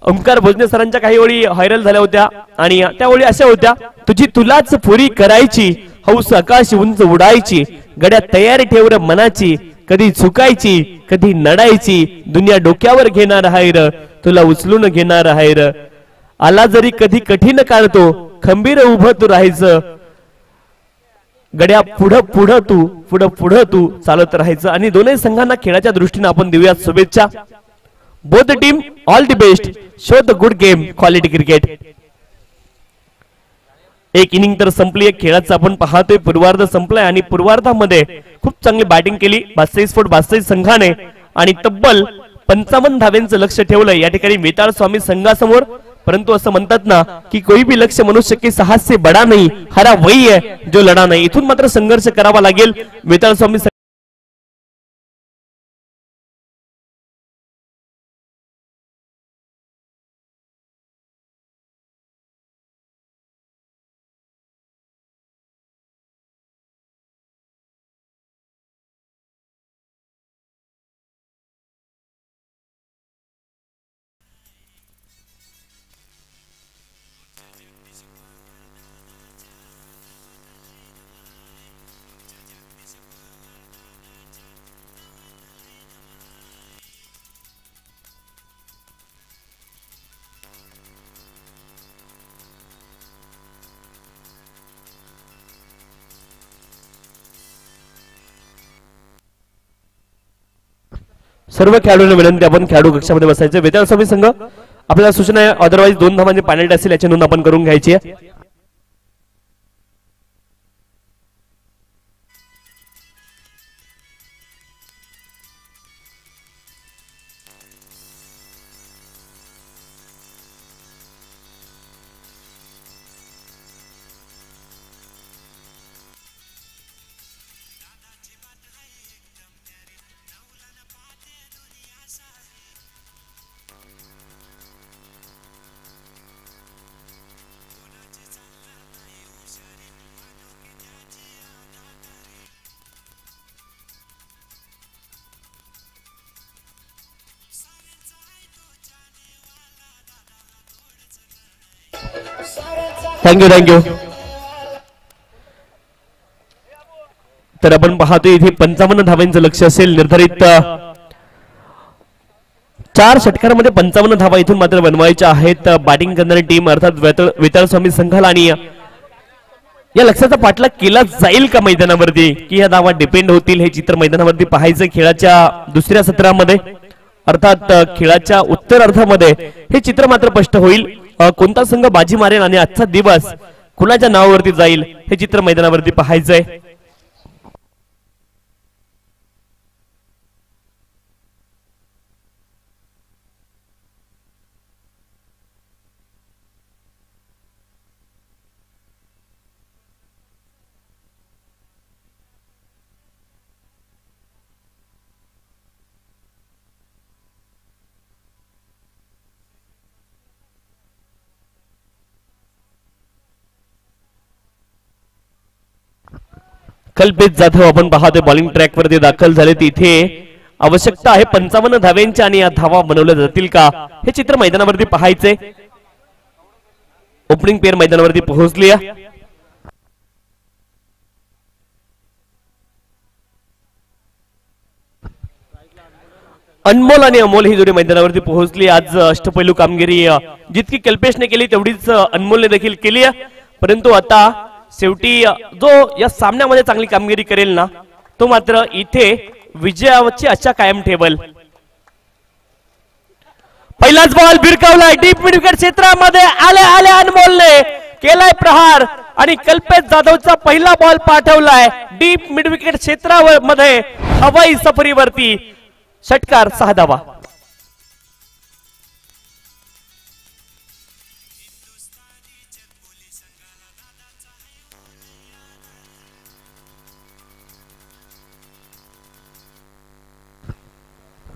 S1: ओंकार भोजने सरांच्या काही ओळी व्हायरल झाल्या होत्या आणि त्या ओळी अशा होत्या, तुझी तुलाच पुरी करायची, हौस आकाश उंच उडायची, गड्या तयारी ठेव रे मनाची, कधी झुकायची कधी नडायची, दुनिया डोक्यावर घेणार आहे र, तुला उचलून घेणार आहे र, आला जरी कधी कठीण काढतो खंबीर उभं तू राहायचं, गड्या पुढं पुढं तू चालत राहायचं. आणि दोन्ही संघांना खेळाच्या दृष्टीने आपण देऊया शुभेच्छा. Both the team all the best, show the good game, quality cricket. एक इनिंग तर संपली, एक खेळाचं आपण पाहतोय पूर्वार्ध संपलाय आणि पूर्वार्धामध्ये खूप चांगली बॅटिंग केली 62 संघाने आणि तब्बल 55 धाव्यांचं लक्ष ठेवलंय या ठिकाणी वेताळ स्वामी संघासमोर. परंतु असं म्हणतात ना की कोई भी लक्ष्य मनुष्य के साहस से बड़ा नहीं, हरा वही है जो लढा नाही. इथून मात्र संघर्ष करावा लागेल वेताळ स्वामी. सर्व खेळाडूंना विनंती आपण खेळाडू कक्षामध्ये बसायचं. वेताळ स्वामी संघ आपल्याला सूचना आहे, अदरवाईज 2 धावांची पेनल्टी असेल याची नोंद आपण करून घ्यायची आहे. थँक्यू. तर आपण पाहतोय इथे 55 धावांचं लक्ष असेल निर्धारित. 4 षटकारामध्ये 55 धावा इथून मात्र बनवायच्या आहेत बॅटिंग करणारी टीम अर्थात वेताळ स्वामी संघाला. आणि या लक्ष्याचा पाठलाग केला जाईल का मैदानावरती, की या धावा डिपेंड होतील, हे चित्र मैदानावरती पाहायचं खेळाच्या दुसऱ्या सत्रामध्ये अर्थात खेळाच्या उत्तरार्धामध्ये हे चित्र मात्र स्पष्ट होईल. कोणता संघ बाजी मारेल आणि आजचा दिवस कुणाच्या नावावरती जाईल हे चित्र मैदानावरती पाहायचंय. कल्पेश जाधव आपण पाहतोय बॉलिंग ट्रॅक वरती दाखल झाले. तिथे आवश्यकता आहे 55 धाव्यांची आणि या धावा बनवल्या जातील का हे चित्र मैदानावरती पाहायचंय. ओपनिंग पेअर मैदानावरती पोहोचली आहे. अनमोल आणि अमोल ही जोडी मैदानावरती पोहोचली. आज अष्टपैलू कामगिरी जितकी कल्पेशने केली तेवढीच अनमोलने देखील केली आहे. परंतु आता शेवटी जो या सामन्यामध्ये चांगली कामगिरी करेल ना तो मात्र इथे विजयाची आशा कायम ठेवल. पहिलाच बॉल भिरकावलाय डीप मिड विकेट क्षेत्रामध्ये आले अनमोलने केलाय प्रहार आणि कल्पेश जाधवचा पहिला बॉल पाठवलाय डीप मिड विकेट क्षेत्रावर मध्ये हवाई सफरीवरती. षटकार 6 धावा.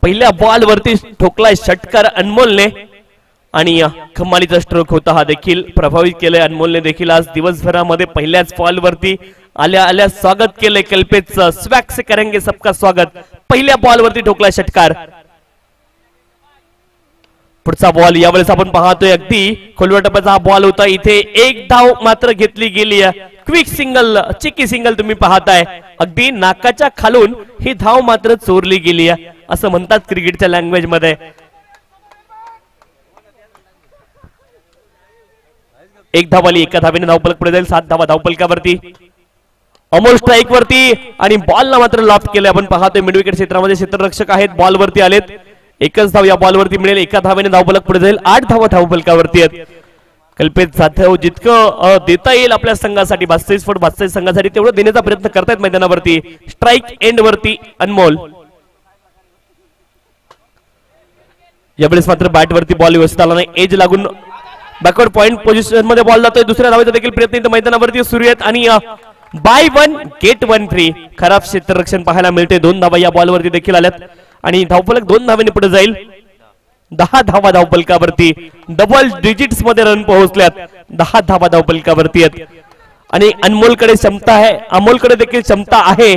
S1: पहिल्या बॉल वरती ठोकलाय षटकार अनमोलने आणि कमालीचा स्ट्रोक होता हा देखील प्रभावित केलाय अनमोलने देखील. आज दिवसभरामध्ये पहिल्याच बॉल वरती आल्या स्वागत केलंय कल्पेशचं. स्वॅग से करेंगे सबका स्वागत. पहिल्या बॉल वरती ठोकलाय षटकार. पुढचा बॉल यावेळेस आपण पाहतोय अगदी खोलवर टप्प्याचा हा बॉल होता. इथे एक धाव मात्र घेतली गेली. क्विक सिंगल, चिकी सिंगल तुम्ही पाहताय. अगदी नाकाच्या खालून ही धाव मात्र चोरली गेली आहे असं म्हणतात क्रिकेटच्या लँग्वेज मध्ये. एक धाव आली, एका धावेने धावफलक पुढे जाईल. 7 धावा धावफलकावरती. अमोल स्ट्राईक वरती आणि बॉलला मात्र लॉफ्ट केले. आपण पाहतोय मिड विकेट क्षेत्रामध्ये क्षेत्ररक्षक आहेत, बॉल वरती आलेत. एकच धाव या बॉल वरती मिळेल. एका धावेने धावफलक पुढे जाईल. 8 धावा धावफलकावरती आहेत. कल्पित जाधव जितकं देता येईल आपल्या संघासाठी 32 फूट 32 संघासाठी तेवढं देण्याचा प्रयत्न करतायत मैदानावरती. स्ट्राईक एंड वरती अनमोल. यावेळेस मात्र बॅट वरती बॉल व्यवस्थित आला नाही. एज लागून बॅकवर्ड पॉइंट पोझिशन मध्ये बॉल जातोय. दुसऱ्या धावेचा देखील प्रयत्न इथं मैदानावरती सुरू आहेत आणि बाय 1 गेट 1 फ्री. खराब क्षेत्ररक्षण पाहायला मिळते. 2 धावा या बॉलवरती देखील आल्यात आणि धावफलक 2 धावेने पुढे जाईल. 10 धावा धावफलकावरती. डबल डिजिट्स मध्ये रन पोहोचल्यात. 10 धावा धावफलकावरती आहेत आणि अनमोलकडे क्षमता आहे, अमोलकडे देखील क्षमता आहे.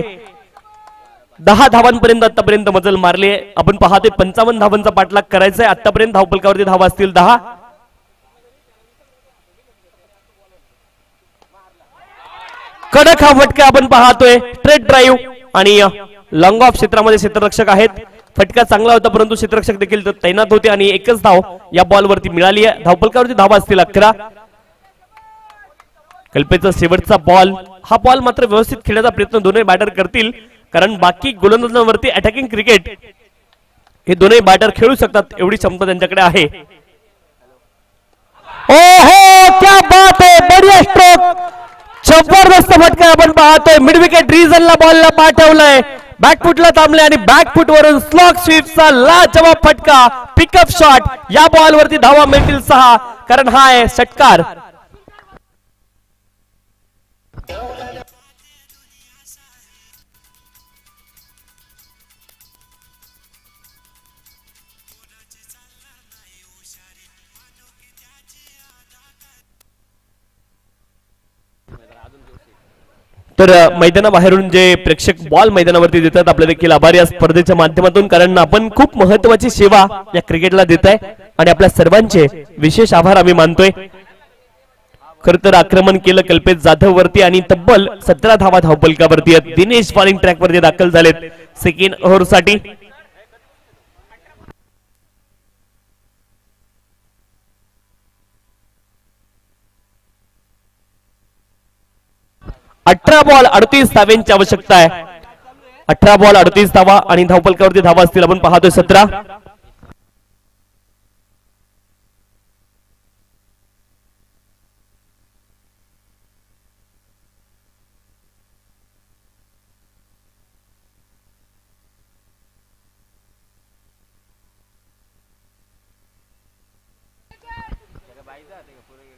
S1: 10 धावांपर्यंत आतापर्यंत मजल मारली आहे. आपण पाहतोय 55 धावांचा पाठलाग करायचा आहे. आतापर्यंत धावफलकावरती धावा असतील 10. कडक हा फटका आपण पाहतोय. स्ट्रेट ड्राईव्ह आणि लॉंग ऑफ क्षेत्रामध्ये क्षेत्ररक्षक आहेत. फटका चांगला होता परंतु क्षेत्ररक्षक देखील तैनात होते आणि एकच धाव या बॉल वरती मिळाली आहे. धावफलकावरती धावा असतील 11. कल्पेचा शेवटचा बॉल. हा बॉल मात्र व्यवस्थित खेळण्याचा प्रयत्न दोन्ही बॅटर करतील कारण बाकी गोलंदाजांवरती अटॅकिंग क्रिकेट हे दोन्ही बॅटर खेळू शकतात एवढी क्षमता त्यांच्याकडे आहे. ओहो क्या बात है, बढ़िया स्ट्रोक, जबरदस्त फटका आपण पाहतोय. Mid wicket रिजनला बॉलला पाठवलंय. बॅकफुटला थांबले आणि बॅकफुट वरून स्लॉग स्वीपचा लाजवाब फटका. Pickup shot. या बॉल वरती धावा मिळतील 6 कारण हा आहे षटकार. तर मैदानाबाहेरून जे प्रेक्षक बॉल मैदानावरती देतात आपल्या देखील आभारी या स्पर्धेच्या माध्यमातून कारण आपण खूप महत्वाची सेवा या क्रिकेटला देत आहे आणि आपल्या सर्वांचे विशेष आभार आम्ही मानतोय. खर तर आक्रमण केलं कल्पेश जाधव वरती आणि तब्बल 17 धावा धावफलकावरती आहेत. दिनेश बॉलिंग ट्रॅक वरती दाखल झालेत सेकंड ओव्हर साठी. अठरा बॉल 38 धावांची आवश्यकता आहे. 18 बॉल 38 धावा आणि धावफलकावरती धावा असतील आपण पाहतोय 17.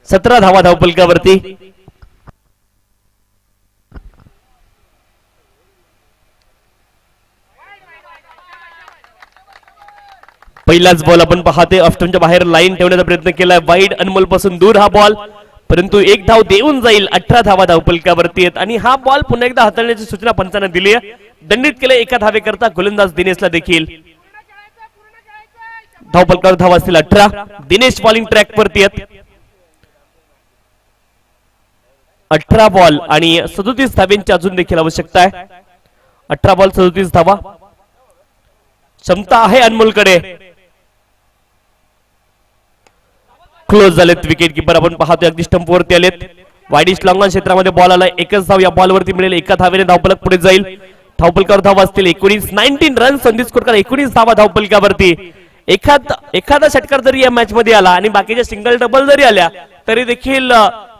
S1: सतरा धावा धावफलकावरती. पहिलाच बॉल आपण पाहते ऑफस्टंपच्या बाहेर लाईन ठेवण्याचा प्रयत्न केलाय. वाईड अनमोल पासून दूर हा बॉल परंतु एक धाव देऊन जाईल. 18 धावा धावफलकावरती आहेत आणि हा बॉल पुन्हा एकदा हाताळण्याची सूचना पंचाने दिली आहे. दंडित केले एका धावेकरता गोलंदाज दिनेशला देखील. धावफलकावर धावा असतील 18. दिनेश बॉलिंग ट्रॅक वरती आहेत. 18 बॉल आणि 37 धावांची अजून देखील आवश्यकता आहे. 18 बॉल 37 धावा क्षमता आहे अनमोलकडे. क्लोज झालेत विकेट किपर आपण पाहतोय अगदी स्टंप वरती आलेत. वाईडिश लॉंग क्षेत्रामध्ये बॉल आला. एकच धाव या बॉल वरती मिळेल. एका धावेने धावफलक पुढे जाईल. धावफलकावर धावा असतील 19 रन. संदीप स्कोरकर 19 धावा धावफलकावरती. एखादा षटकार जरी या मॅच मध्ये आला आणि बाकीच्या सिंगल डबल जरी आल्या तरी देखील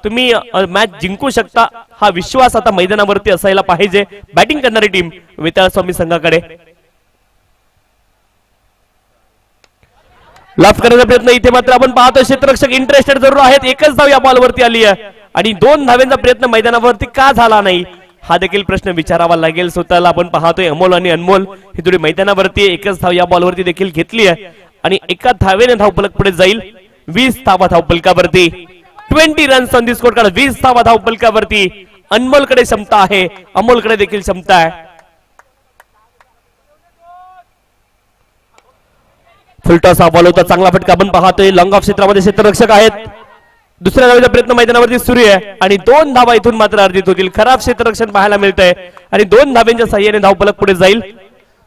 S1: तुम्ही मॅच जिंकू शकता. हा विश्वास आता मैदानावरती असायला पाहिजे बॅटिंग करणारी टीम वेताळ स्वामी संघाकडे. लाफ करण्याचा प्रयत्न इथे मात्र आपण पाहतो क्षेत्ररक्षक इंटरेस्टेड जरूर आहेत. एकच धाव या बॉल वरती आली आहे आणि 2 धावांचा प्रयत्न मैदानावरती का झाला नाही हा देखील प्रश्न विचारावा लागेल स्वतःला. आपण पाहतोय अमोल आणि अनमोल ही जोडी मैदानावरती. एकच धाव या बॉल वरती देखील घेतली आहे आणि एका धावेने धावफलक पुढे जाईल. 20 धावा धावफलकावरती. 20 रन संदीप स्कोरकर. 20 धावा धावफलकावरती. अनमोलकडे क्षमता आहे, अमोलकडे देखील क्षमता आहे. फुलटॉस हा बॉल होता. चांगला फटका आपण पाहतोय. लॉंग ऑफ क्षेत्रामध्ये क्षेत्ररक्षक आहेत. दुसऱ्या धावेचा प्रयत्न मैदानावरती सुरू आहे आणि 2 धावा इथून मात्र अर्जित होतील. खराब क्षेत्ररक्षण पाहायला मिळतंय आणि 2 धाव्यांच्या साह्याने धावफलक पुढे जाईल.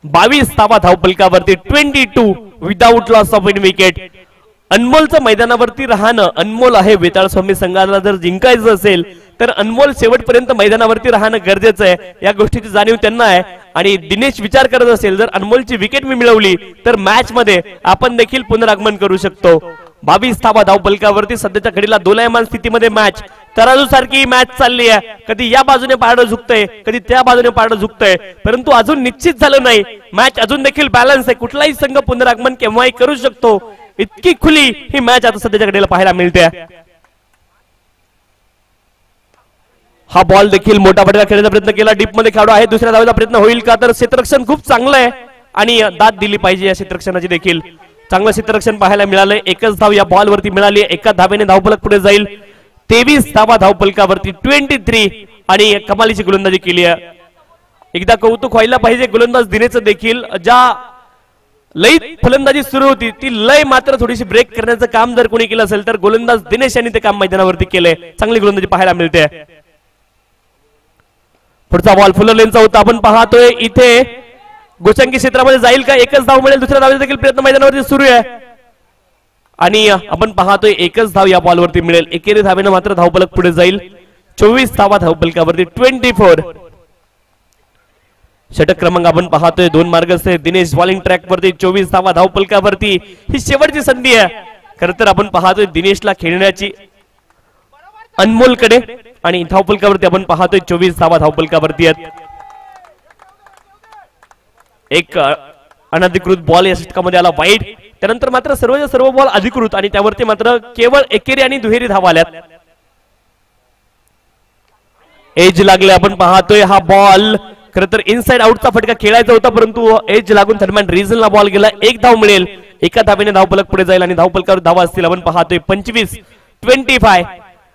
S1: 22 धावा धावफलकावरती 22 without loss of any wicket. अनमोलचं मैदानावरती राहणं अनमोल आहे. वेताळ स्वामी संघाला जर जिंकायचं असेल तर अनमोल शेवटपर्यंत मैदानावरती राहणं गरजेचं आहे. या गोष्टीची जाणीव त्यांना आहे आणि दिनेश विचार करत असेल जर अनमोलची विकेट मी मिळवली तर मॅच मध्ये आपण देखील पुनरागमन करू शकतो. 22 धावा धावफलकावरती सध्याच्या घडीला दोलायमान स्थितीमध्ये मॅच तराजू सारखी मॅच चालली आहे. कधी या बाजूने पारडं झुकतंय कधी त्या बाजूने पारडं झुकतंय परंतु अजून निश्चित झालं नाही. मॅच अजून देखील बॅलन्स आहे. कुठलाही संघ पुनरागमन केव्हाही करू शकतो. इतकी खुली ही मॅच आता सध्याच्या घडीला पाहायला मिळते. हा बॉल देखील मोठा फटका खेळण्याचा प्रयत्न केला. डीप मध्ये खेळाडू आहे. दुसऱ्या धावेचा प्रयत्न होईल का तर क्षेत्ररक्षण खूप चांगलं आहे आणि दाद दिली पाहिजे या क्षेत्ररक्षणाची देखील. चांगलं क्षेत्ररक्षण पाहायला मिळालंय. एकच धाव या बॉल वरती मिळाली. एका धावेने धावफलक पुढे जाईल. 23 धावा धावफलकावरती 23 आणि कमालीची गोलंदाजी केली आहे. एकदा कौतुक व्हायला पाहिजे गोलंदाज दिनेचं देखील. ज्या लय फलंदाजी सुरू होती ती लय मात्र थोडीशी ब्रेक करण्याचं काम जर कोणी केलं असेल तर गोलंदाज दिनेश यांनी ते काम मैदानावरती केलंय. चांगली गोलंदाजी पाहायला मिळते. पुढचा बॉल फुलर लेनचा होता. आपण पाहतोय इथे गोचंकी क्षेत्रामध्ये जाईल का. एकच धाव मिळेल. दुसऱ्या धावेचा देखील प्रयत्न मैदानावरती सुरू आहे आणि आपण पाहतोय एकच धाव या बॉलवरती मिळेल. एकेरी धावेनं मात्र धावफलक पुढे जाईल. 24 धावा धावफलकावरती 24. षटक क्रमांक आपण पाहतोय 2 मार्गस्थ दिनेश बॉलिंग ट्रॅक वरती 24 धावा धावफलकावरती. ही शेवटची संधी आहे. खरं तर आपण पाहतोय दिनेशला खेळण्याची अनमोलकडे आणि धावफलकावरती आपण पाहतोय 24 धावा धावफलकावरती आहेत. एक अनधिकृत बॉल या षटकामध्ये आला वाईड. त्यानंतर मात्र सर्वच्या सर्व बॉल अधिकृत आणि त्यावरती मात्र केवळ एकेरी आणि दुहेरी धावा आल्यात. एज लागले. आपण पाहतोय हा बॉल खरं तर इनसाइड आउटचा फटका खेळायचा होता परंतु एज लागून दरम्यान रिझनला बॉल गेला. एक धाव मिळेल. एका धावेने धावफलक पुढे जाईल आणि धावफलकावर धावा असतील. आपण पाहतोय 25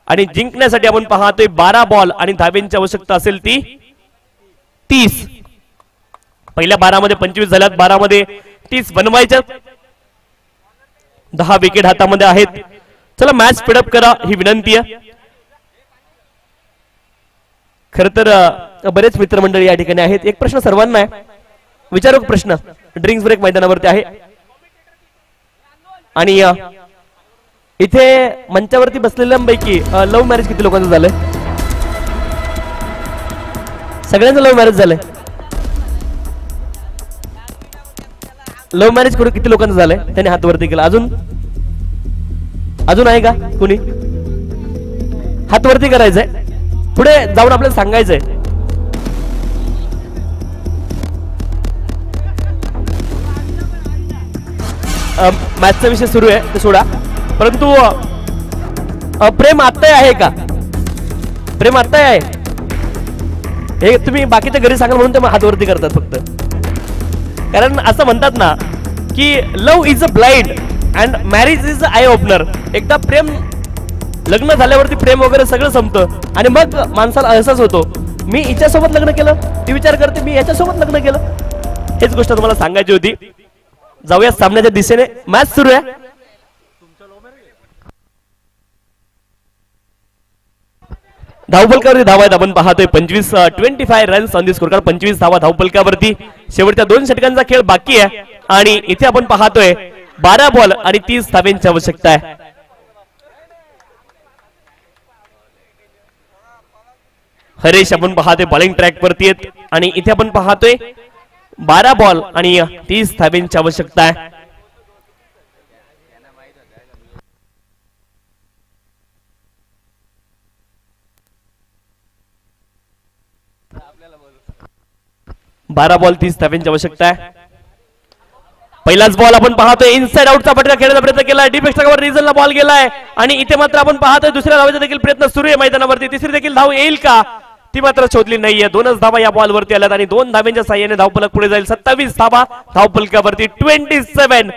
S1: आणि जिंकण्यासाठी आपण पाहतोय 12 बॉल आणि धावेंची आवश्यकता असेल ती 30. पहिल्या 12 मध्ये 25 झाल्यात. 12 मध्ये 30 बनवायच्या. 10 विकेट हातामध्ये आहेत. चला मॅच स्पीडअप करा ही विनंती आहे. खर तर बरेच मित्रमंडळी या ठिकाणी आहेत. एक प्रश्न सर्वांना आहे. विचारू प्रश्न. ड्रिंक्स ब्रेक मैदानावरती आहे आणि इथे मंचावरती बसलेल्यांपैकी लव्ह मॅरेज किती लोकांचं झालंय. सगळ्यांचं लव्ह मॅरेज झालंय. लव्ह मॅरेज करून किती लोकांचं झालंय त्याने हात वरती केला. अजून आहे का कुणी. हात वरती करायचंय. पुढे जाऊन आपल्याला सांगायचंय. मॅचचा विषय सुरू आहे ते सोडा परंतु प्रेम आत्ताही आहे का. प्रेम आत्ताही आहे हे तुम्ही बाकीच्या घरी सांगा म्हणून ते हात वरती करतात फक्त. कारण असं म्हणतात ना की love is a blind and marriage is a I opener. एकदा प्रेम लग्न झाल्यावरती प्रेम वगैरे सगळं संपतं आणि मग माणसाला अहसास होतो मी हिच्यासोबत लग्न केलं. ती विचार करते मी याच्यासोबत लग्न केलं. हेच गोष्ट तुम्हाला सांगायची होती. जाऊया सामन्याच्या दिशेने. मॅच सुरू आहे. धावफलकावरती धावा आहेत. आपण पाहतोय 25 runs on the score card. 25 धावा धावफलकावरती. शेवटच्या 2 षटकांचा खेळ बाकी आहे आणि इथे आपण पाहतोय 12 बॉल आणि 30 धावेंची आवश्यकता आहे. हरेश आपण पाहतोय बॉलिंग ट्रॅक वरती आहेत आणि इथे आपण पाहतोय 12 बॉल आणि 30 धावेंची आवश्यकता आहे. बारा बॉल 30 धावेंची आवश्यकता आहे. पहिलाच बॉल आपण पाहतोय इनसाइड आउटचा फटका खेळण्याचा प्रयत्न केला. डीप एक्स्ट्रावर रिझनला बॉल गेलाय आणि इथे मात्र आपण पाहतोय दुसऱ्या धावेचा देखील प्रयत्न सुरू आहे मैदानावरती. तिसरी देखील धाव येईल का ती मात्र शोधली नाहीये. 2च धावा या बॉलवरती आल्यात आणि 2 धावेंच्या साह्याने धावफलक पुढे जाईल. 27 धावा धावफलकावरती 27.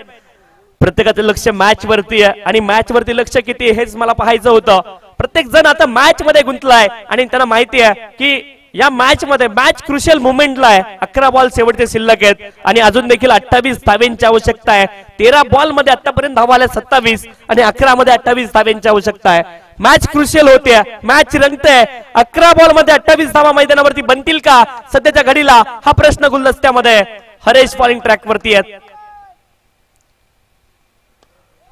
S1: प्रत्येकाचं लक्ष मॅच वरती आहे आणि मॅच वरती लक्ष किती हेच मला पाहायचं होतं. प्रत्येक जण आता मॅच मध्ये गुंतलाय आणि त्यांना माहिती आहे की या मॅच मध्ये मॅच क्रुशियल मुवमेंटला आहे. 11 बॉल शेवटचे शिल्लक आहेत आणि अजून देखील 28 धाव्यांची आवश्यकता आहे. 13 बॉल मध्ये आतापर्यंत धावा आल्या 27 आणि 11 मध्ये 28 धाव्यांची आवश्यकता आहे. मॅच क्रुशियल होते, मॅच रंगते. 11 बॉल मध्ये 28 धावा मैदानावरती बनतील का सध्याच्या घडीला हा प्रश्न गुलदस्त्यामध्ये. हरेश बॉलिंग ट्रॅक वरती आहेत.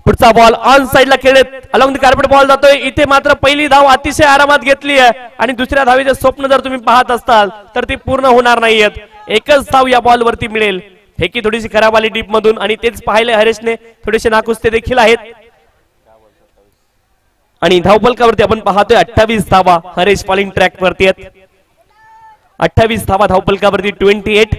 S1: पुढचा बॉल ऑन साइडला खेळत अलॉंग द कार्पेट बॉल जातोय. इथे मात्र पहिली धाव अतिशय आरामात घेतली आहे आणि दुसऱ्या धावेचे स्वप्न जर तुम्ही पाहत असताल तर ती पूर्ण होणार नाहीयेत. एकच धाव या बॉल वरती मिळेल. फेकी थोडीशी खराब आली डीप मधून आणि तेच पाहिले हरेशने. थोडेसे नाकुस्ते देखील आहेत आणि धावफलकावरती आपण पाहतोय 28 धावा हरेश बॉलिंग ट्रॅक वरती आहेत. 28 धावा धावफलकावरती 28.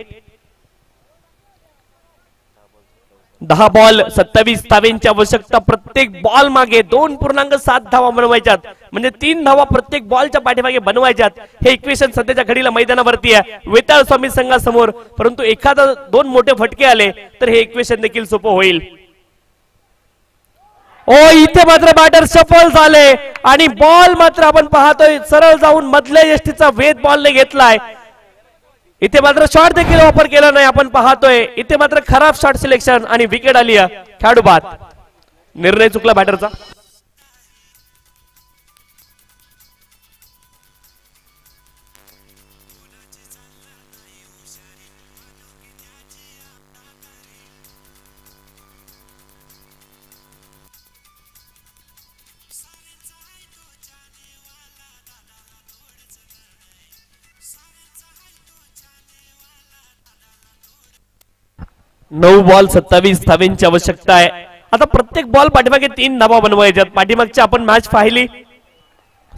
S1: 10 बॉल 27 धाव्यांची आवश्यकता. प्रत्येक बॉल मागे 2.7 धावा बनवायच्यात म्हणजे 3 धावा प्रत्येक बॉलच्या पाठीमागे बनवायच्यात. हे इक्वेशन सध्याच्या घडीला मैदानावरती आहे वेताळ स्वामी संघासमोर. परंतु एखादा 2 मोठे फटके आले तर हे इक्वेशन देखील सोपं होईल. ओ इथे मात्र बॅटर सफल झाले आणि बॉल मात्र आपण पाहतोय सरळ जाऊन मधल्या यष्टीचा वेध बॉलने घेतलाय. इथे मात्र शॉट देखील वापर केला नाही आपण पाहतोय. इथे मात्र खराब शॉट सिलेक्शन आणि विकेट आली आहे. खेळाडू बाद. निर्णय चुकला बॅटरचा. नऊ बॉल 27 धाव्यांची आवश्यकता आहे. आता प्रत्येक बॉल पाठीमागे 3 धावा बनवायच्यात. पाठीमागची आपण मॅच पाहिली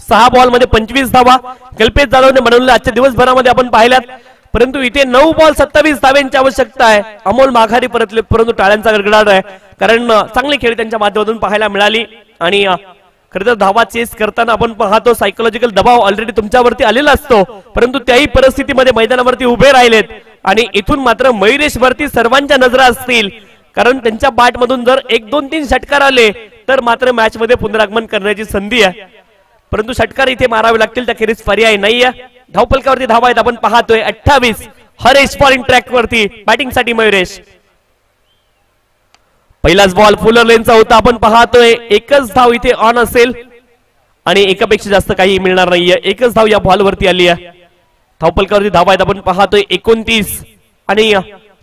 S1: 6 बॉल मध्ये 25 धावा कल्पेश जाधवने बनवल्या आजच्या दिवसभरामध्ये आपण पाहिल्यात. परंतु इथे 9 बॉल 27 धाव्यांची आवश्यकता आहे. अमोल माघारी परतले परंतु टाळ्यांचा गडगडाट आहे कारण चांगली खेळ त्यांच्या माध्यमातून पाहायला मिळाली. आणि खरं तर धावा चेस करताना आपण पाहतो सायकोलॉजिकल दबाव ऑलरेडी तुमच्यावरती आलेला असतो. परंतु त्याही परिस्थितीमध्ये मैदानावरती उभे राहिलेत आणि इथून मात्र मयुरेश वरती सर्वांच्या नजरा असतील कारण त्यांच्या बॅट मधून जर 1 2 3 षटकार आले तर मात्र मॅच मध्ये पुनरागमन करण्याची संधी आहे. परंतु षटकार इथे मारावे लागतील त्याखेरीज पर्याय नाहीये. धावफलकावरती धावा आहेत आपण पाहतोय 28. हरेश बॉलिंग ट्रॅक वरती बॅटिंग साठी मयुरेश. पहिलाच बॉल फुलर लेनचा होता आपण पाहतोय. एकच धाव इथे ऑन असेल आणि एकापेक्षा जास्त काही मिळणार नाहीये. एकच धाव या बॉल वरती आली आहे. धावफलकावरती धावा आहेत आपण पाहतोय 29 आणि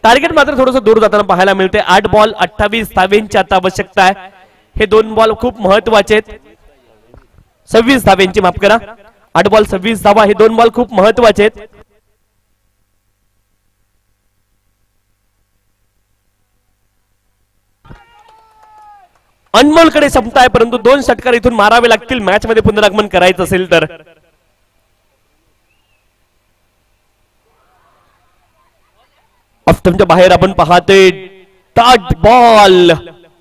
S1: टार्गेट मात्र थोडंसं दूर जाताना पाहायला मिळते. 8 बॉल 28 धाव्यांची आता आवश्यकता आहे. हे 2 बॉल खूप महत्वाचे आहेत. 26 धाव्यांची माफ करा. 8 बॉल 26 धावा हे 2 बॉल खूप महत्वाचे आहेत. अनमोलकडे क्षमता आहे परंतु 2 षटकार इथून मारावे लागतील मॅच मध्ये पुनरागमन करायचं असेल तर. ऑफ्टमच्या बाहेर आपण पाहतोय डॉट बॉल.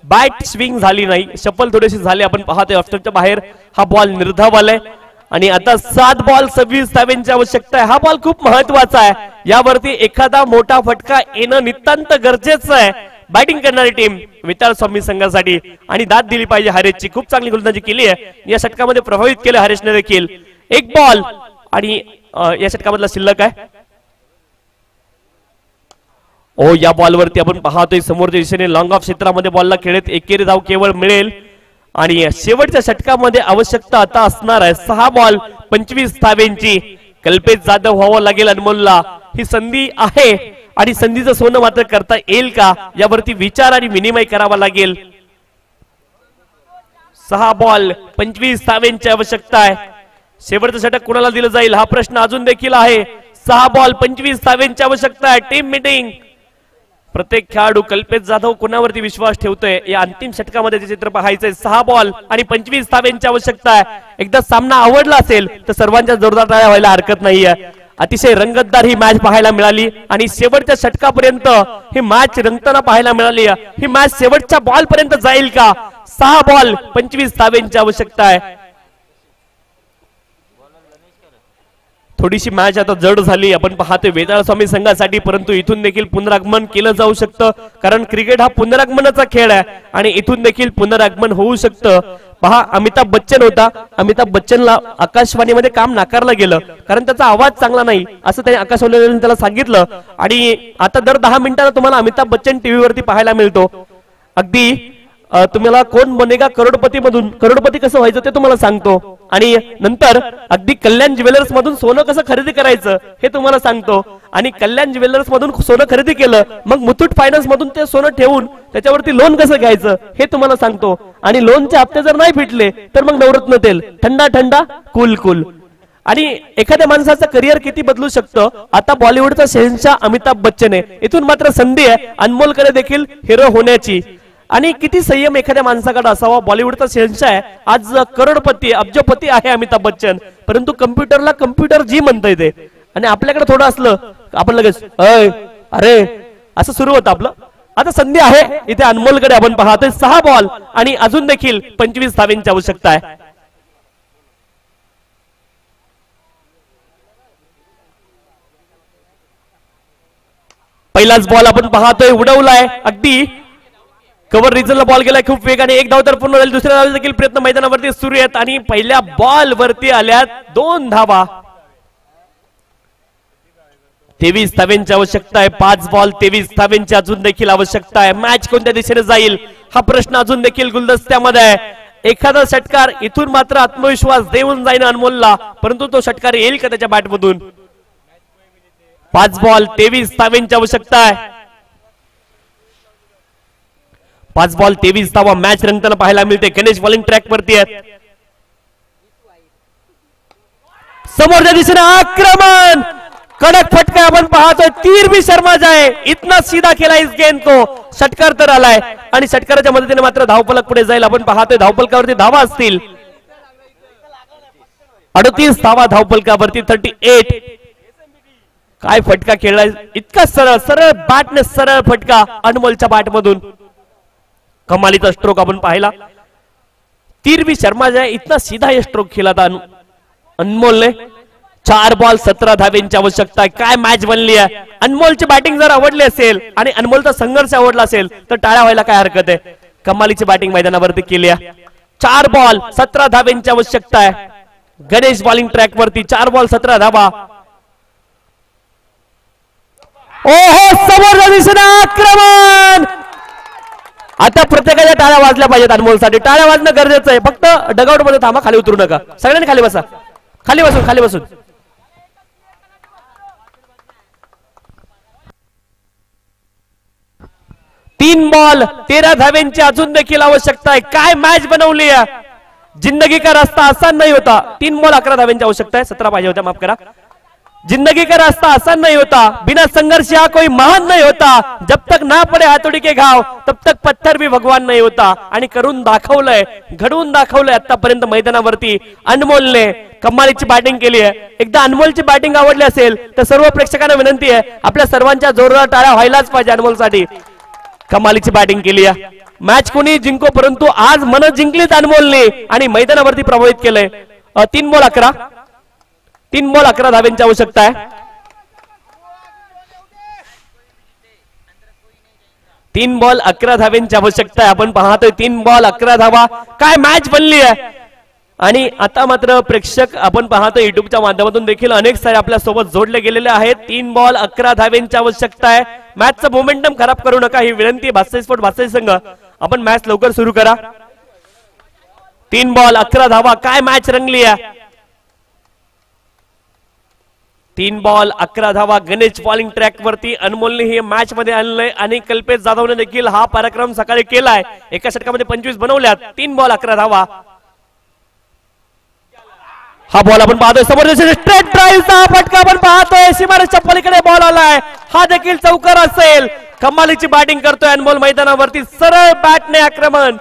S1: बॅट स्विंग झाली नाही, शफल थोडीशी झाली आपण पाहतोय. ऑफ्टमच्या बाहेर हा बॉल निर्धाव आलाय आणि आता 7 बॉल 26 धाव्यांची आवश्यकता आहे. हा बॉल खूप महत्वाचा आहे. यावरती एखादा मोठा फटका येणं नितांत गरजेचं आहे बॅटिंग करणारी टीम विताळ स्वामी संघासाठी. आणि दाद दिली पाहिजे हरेशची. खूप चांगली गोलंदाजी केली आहे या षटकामध्ये, प्रभावित केलं हरेशने देखील. 1 बॉल आणि या षटकामधला शिल्लक आहे. ओ या बॉलवरती आपण पाहतोय समोरच्या दिशेने लॉंग ऑफ क्षेत्रामध्ये बॉलला खेळत एकेरी धाव केवळ मिळेल आणि शेवटच्या षटकामध्ये आवश्यकता आता असणार आहे 6 बॉल 25 धाव्यांची. कल्पेश जाधव व्हावं लागेल अनमोलला. ही संधी आहे आणि संधीचं सोनं मात्र करता येईल का यावरती विचार आणि विनिमय करावा लागेल. 6 बॉल 25 धाव्यांची आवश्यकता आहे. शेवटचं षटक कुणाला दिलं जाईल हा प्रश्न अजून देखील आहे. 6 बॉल 25 धाव्यांची आवश्यकता आहे. Team meeting. प्रत्येक खेळाडू कल्पेश जाधव कोणावरती विश्वास ठेवतोय या अंतिम षटकामध्ये ते चित्र पाहायचंय. 6 बॉल आणि 25 धाव्यांची आवश्यकता आहे. एकदा सामना आवडला असेल तर सर्वांच्या जोरदार टाळ्या व्हायला हरकत नाहीये. अतिशय रंगतदार ही मॅच पाहायला मिळाली आणि शेवटच्या षटकापर्यंत ही मॅच रंगताना पाहायला मिळाली. ही मॅच शेवटच्या बॉल पर्यंत जाईल का? 6 बॉल 25 धाव्यांची आवश्यकता आहे. थोडीशी मॅच आता जड झाली आपण पाहतोय वेताळ स्वामी संघासाठी. परंतु इथून देखील पुनरागमन केलं जाऊ शकतं कारण क्रिकेट हा पुनरागमनाचा खेळ आहे आणि इथून देखील पुनरागमन होऊ शकतं. पहा अमिताभ बच्चन होता, अमिताभ बच्चनला आकाशवाणीमध्ये काम नाकारलं गेलं कारण त्याचा आवाज चांगला नाही असं त्याने आकाशवाणीने त्याला सांगितलं आणि आता दर 10 मिनिटांना तुम्हाला अमिताभ बच्चन टीव्ही वरती पाहायला मिळतो. अगदी तुम्हाला कोण बनेगा करोडपती मधून करोडपती कसं व्हायचं ते तुम्हाला सांगतो आणि नंतर अगदी कल्याण ज्वेलर्स मधून सोनं कसं खरेदी करायचं हे तुम्हाला सांगतो आणि कल्याण ज्वेलर्स मधून सोनं खरेदी केलं मग मुथूट फायनान्स मधून ते सोनं ठेवून त्याच्यावरती लोन कसं घ्यायचं हे तुम्हाला सांगतो आणि लोनचे हप्ते जर नाही फिटले तर मग नवरत्न तेल थंडा थंडा कूल कूल. आणि एखाद्या माणसाचं करिअर किती बदलू शकतं. आता बॉलिवूडचा शहंशाह अमिताभ बच्चन आहे, इथून मात्र संधी आहे अनमोलकडे देखील हिरो होण्याची आणि किती संयम एखाद्या माणसाकडे असावा. बॉलिवूडचा शहंशाह आहे, आज करोडपती अब्जपती आहे अमिताभ बच्चन, परंतु कम्प्युटरला कम्प्युटर जी म्हणता येते आणि आपल्याकडे थोडं असलं आपण लगेच अरे असं सुरू होतं आपलं. आता संधी आहे इथे अनमोलकडे आपण पाहतोय 6 बॉल आणि अजून देखील 25 धावांची आवश्यकता आहे. पहिलाच बॉल आपण पाहतोय उडवलाय अगदी कव्हर रिजनला बॉल गेलाय खूप वेगाने. एक धाव तर पूर्ण झाली, दुसऱ्या धाव देखील प्रयत्न मैदानावरती सुरू आहेत आणि पहिल्या बॉल वरती आल्यात 2 धावा. 23 धावांची आवश्यकता आहे. 5 बॉल 23 धावांची अजून देखील आवश्यकता आहे. मॅच कोणत्या दिशेने जाईल हा प्रश्न अजून देखील गुलदस्त्यामध्ये आहे. एखादा षटकार इथून मात्र आत्मविश्वास देऊन जाईन अनमोलला, परंतु तो षटकार येईल का त्याच्या बॅटमधून. 5 बॉल 23 धावांची आवश्यकता आहे. 5 बॉल 23 धावा. मॅच रंगताना पाहायला मिळते. गणेश बॉलिंग ट्रॅक वरती आहेत. समोरच्या दिशेने आक्रमण कडक फटका आपण पाहतोय. तीर भी शर्मा जाए इतना सीधा खेळा इस गेंद को. षटकार तर आलाय आणि षटकाराच्या मदतीने मात्र धावफलक पुढे जाईल. आपण पाहतोय धावफलकावरती धावा असतील 38 धावा धावफलकावरती 38. काय फटका खेळलाय, इतका सरळ सरळ बॅटने सरळ फटका अनमोलच्या बॅटमधून. कमालीचा स्ट्रोक आपण पाहिला. तीर भी शर्मा जाए इतना सीधा ये स्ट्रोक खेला था अनमोल ने. 4 बॉल 17 धावांची आवश्यकता आहे. काय मॅच बनली आहे. अनमोलची बॅटिंग जर आवडली असेल आणि अनमोलचा संघर्ष आवडला असेल तर टाळ्या व्हायला काय हरकत आहे. कमालीची बॅटिंग मैदानावरती केली आहे. 4 बॉल 17 धावांची आवश्यकता आहे. गणेश बॉलिंग ट्रॅक वरती 4 बॉल 17 धावा. ओहो समोरच्या दिशेने आक्रमण. आता प्रत्येकाच्या टाळ्या वाजल्या पाहिजेत अनमोलसाठी. टाळ्या वाजणं गरजेचं आहे. फक्त डगआउट मध्ये थांबा, खाली उतरू नका. सगळ्यांनी खाली बसा, खाली बसून. तीन बॉल 13 धावांची अजून देखील आवश्यकता आहे. काय मॅच बनवली आहे. जिंदगी का रास्ता आसान नहीं होता. 3 बॉल 11 धावांची आवश्यकता आहे. 17 पाहिजे होत्या, माफ करा. जिंदगी का रास्ता आसान नहीं होता, बिना संघर्ष यहाँ कोई महान नहीं होता, जब तक ना पडे हातोडी के घाव तब तक पत्थर भी भगवान नहीं होता. आणि करून दाखवलंय, घडवून दाखवलंय आतापर्यंत मैदानावरती अनमोलने. कमालीची बॅटिंग केली आहे. एकदा अनमोलची बॅटिंग आवडली असेल तर सर्व प्रेक्षकांना विनंती आहे आपल्या सर्वांच्या जोरदार टाळ्या व्हायलाच पाहिजे अनमोलसाठी. कमालीची बॅटिंग केली आहे. मॅच कोणी जिंको परंतु आज मन जिंकलीत अनमोलने आणि मैदानावरती प्रभावित केलंय. 3 बॉल 11 धावांची आवश्यकता आहे. 3 बॉल 11 धावांची आवश्यकता आहे. आपण पाहतोय 3 बॉल 11 धावा. काय मॅच बनली आहे. आणि आता मात्र प्रेक्षक आपण पाहतोय युट्यूबच्या माध्यमातून देखील अनेक सारे आपल्या सोबत जोडले गेलेले आहेत. 3 बॉल 11 धावांची आवश्यकता आहे. मॅचचं मोमेंटम खराब करू नका ही विनंती. भास्कर स्पोर्ट भास्कर संघ आपण मॅच लवकर सुरू करा. 3 बॉल 11 धावा. काय मॅच रंगली आहे. 3 बॉल 11 धावा. गणेश बॉलिंग ट्रॅक वरती अनमोलने हे मॅच मध्ये आणलंय आणि कल्पेश जाधवने देखील हा पराक्रम सकाळी केलाय. एका षटकामध्ये 25 बनवल्यात. 3 बॉल 11 धावा. हा बॉल आपण पाहतोय समोर स्ट्रेट ड्राईव्हचा फटका आपण पाहतोय. सीमारेषच्या पलीकडे बॉल आलाय. हा देखील चौकार असेल. कमालीची बॅटिंग करतोय अनमोल मैदानावरती. सरळ बॅटने आक्रमण.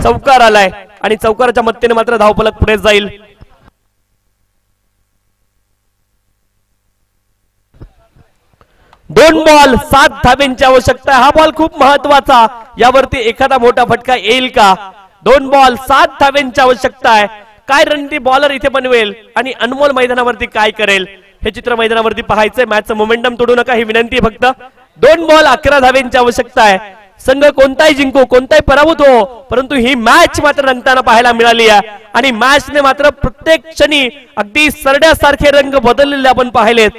S1: चौकार आलाय आणि चौकाराच्या मदतीने मात्र धावफलक पुढे जाईल. दोन बॉल 7 धावांची आवश्यकता आहे. हा बॉल खूप महत्वाचा. यावरती एखादा मोठा फटका येईल का. 2 बॉल 7 धावांची आवश्यकता आहे. काय रणनीती बॉलर इथे बनवेल आणि अनमोल मैदानावरती काय करेल हे चित्र मैदानावरती पाहायचंय. मॅचचं मोमेंटम तोडू नका ही विनंती. फक्त 2 बॉल 11 धावांची आवश्यकता आहे. संघ कोणताही जिंको कोणताही पराभूत हो, परंतु ही मॅच मात्र रंगताना पाहायला मिळाली आहे आणि मॅचने मात्र प्रत्येक क्षणी अगदी सरड्यासारखे रंग बदललेले आपण पाहिलेत.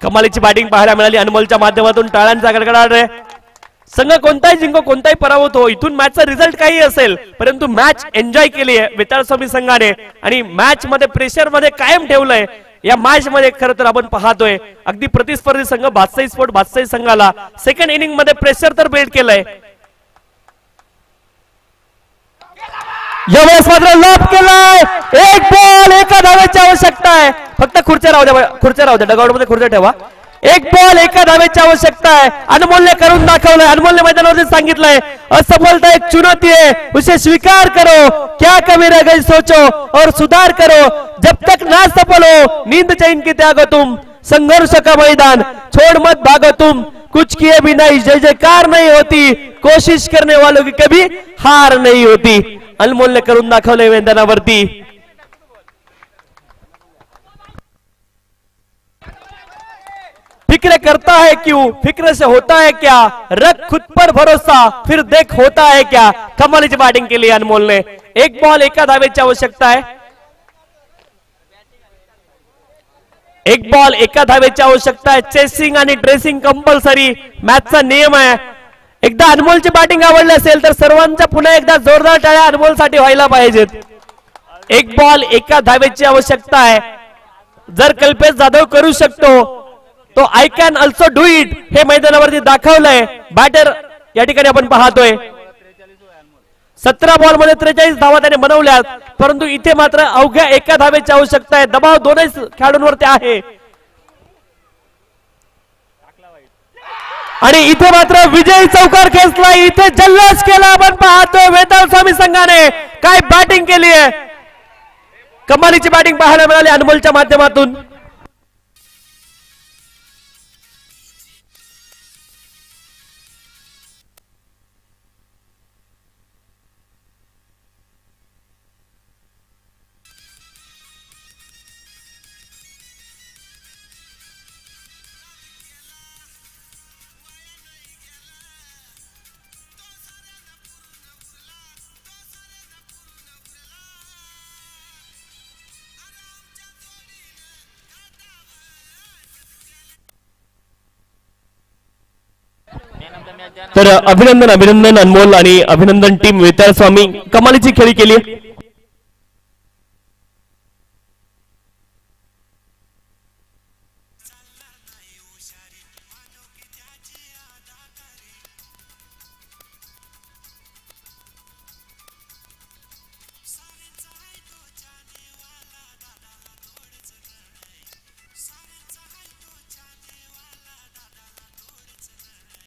S1: कमालीची बॅटिंग पाहायला मिळाली अनमोलच्या माध्यमातून. टाळ्यांचा गडगडाट आहे. संघ कोणताही जिंको कोणताही पराभूत हो, इथून मॅचचा रिझल्ट काही असेल परंतु मॅच एन्जॉय केली आहे वेताळस्वामी संघाने आणि मॅच मध्ये प्रेशर मध्ये कायम ठेवलंय. या मॅच मध्ये खरं तर आपण पाहतोय अगदी प्रतिस्पर्धी संघ बादशाही स्पोर्ट बादशाही संघाला सेकंड इनिंग मध्ये प्रेशर तर बिल्ड केलंय. यावेळेस मात्र लॉब केलाय. एक बॉल एका धावेची आवश्यकता आहे. फक्त खुर्च्या राहू द्या, खुर्च्या राहू द्या, डगआउट मध्ये खुर्च्या ठेवा. एक बॉल एका धावेची आवश्यकता है. अनमोलने करून दाखवलंय. अनमोलने मैदानावरती सांगितलंय असफलता एक चुनौती है, उसे स्वीकार करो, क्या कमी रह गई सोचो और सुधार करो, जब तक ना सफल हो नींद चैन की त्यागो तुम, संघर्ष का मैदान छोड़ मत भागो तुम, कुछ किए भी नहीं जय जयकार नहीं होती, कोशिश करने वालों की कभी हार नहीं होती. अनमोलने करून दाखवलंय मैदानावरती. फिक्र करता है क्यों, फिक्र से होता है क्या, रख खुद पर भरोसा फिर देख होता है क्या. कमालीची बॅटिंग केली अनमोलने. एक बॉल एका धावेची आवश्यकता आहे. एक बॉल एका धावेची आवश्यकता आहे. चेसिंग आणि ड्रेसिंग कंपल्सरी मॅचचा नियम आहे. एकदा अनमोलची बॅटिंग आवडली असेल तर सर्वांच्या पुन्हा एकदा जोरदार टाळ्या अनमोलसाठी व्हायला पाहिजेत. एक बॉल एका धावेची आवश्यकता आहे. जर कल्पेश जाधव करू शकतो तो I can also do it हे मैदानावरती दाखवलंय. बॅटर या ठिकाणी आपण पाहतोय 17 बॉल मध्ये 43 धावा त्याने बनवल्यात, परंतु इथे मात्र अवघ्या एका धावेची आवश्यकता आहे. दबाव दोनही खेळाडूंवरती आहे आणि इथे मात्र विजयी चौकार खेचला. इथे जल्लोष केला आपण पाहतोय वेताळस्वामी संघाने. काय बॅटिंग केली आहे. कमालीची बॅटिंग पाहायला मिळाली अनमोलच्या माध्यमातून. तर अभिनंदन अभिनंदन अनमोल आणि अभिनंदन टीम वेताळस्वामी. कमालीची खेळी केली.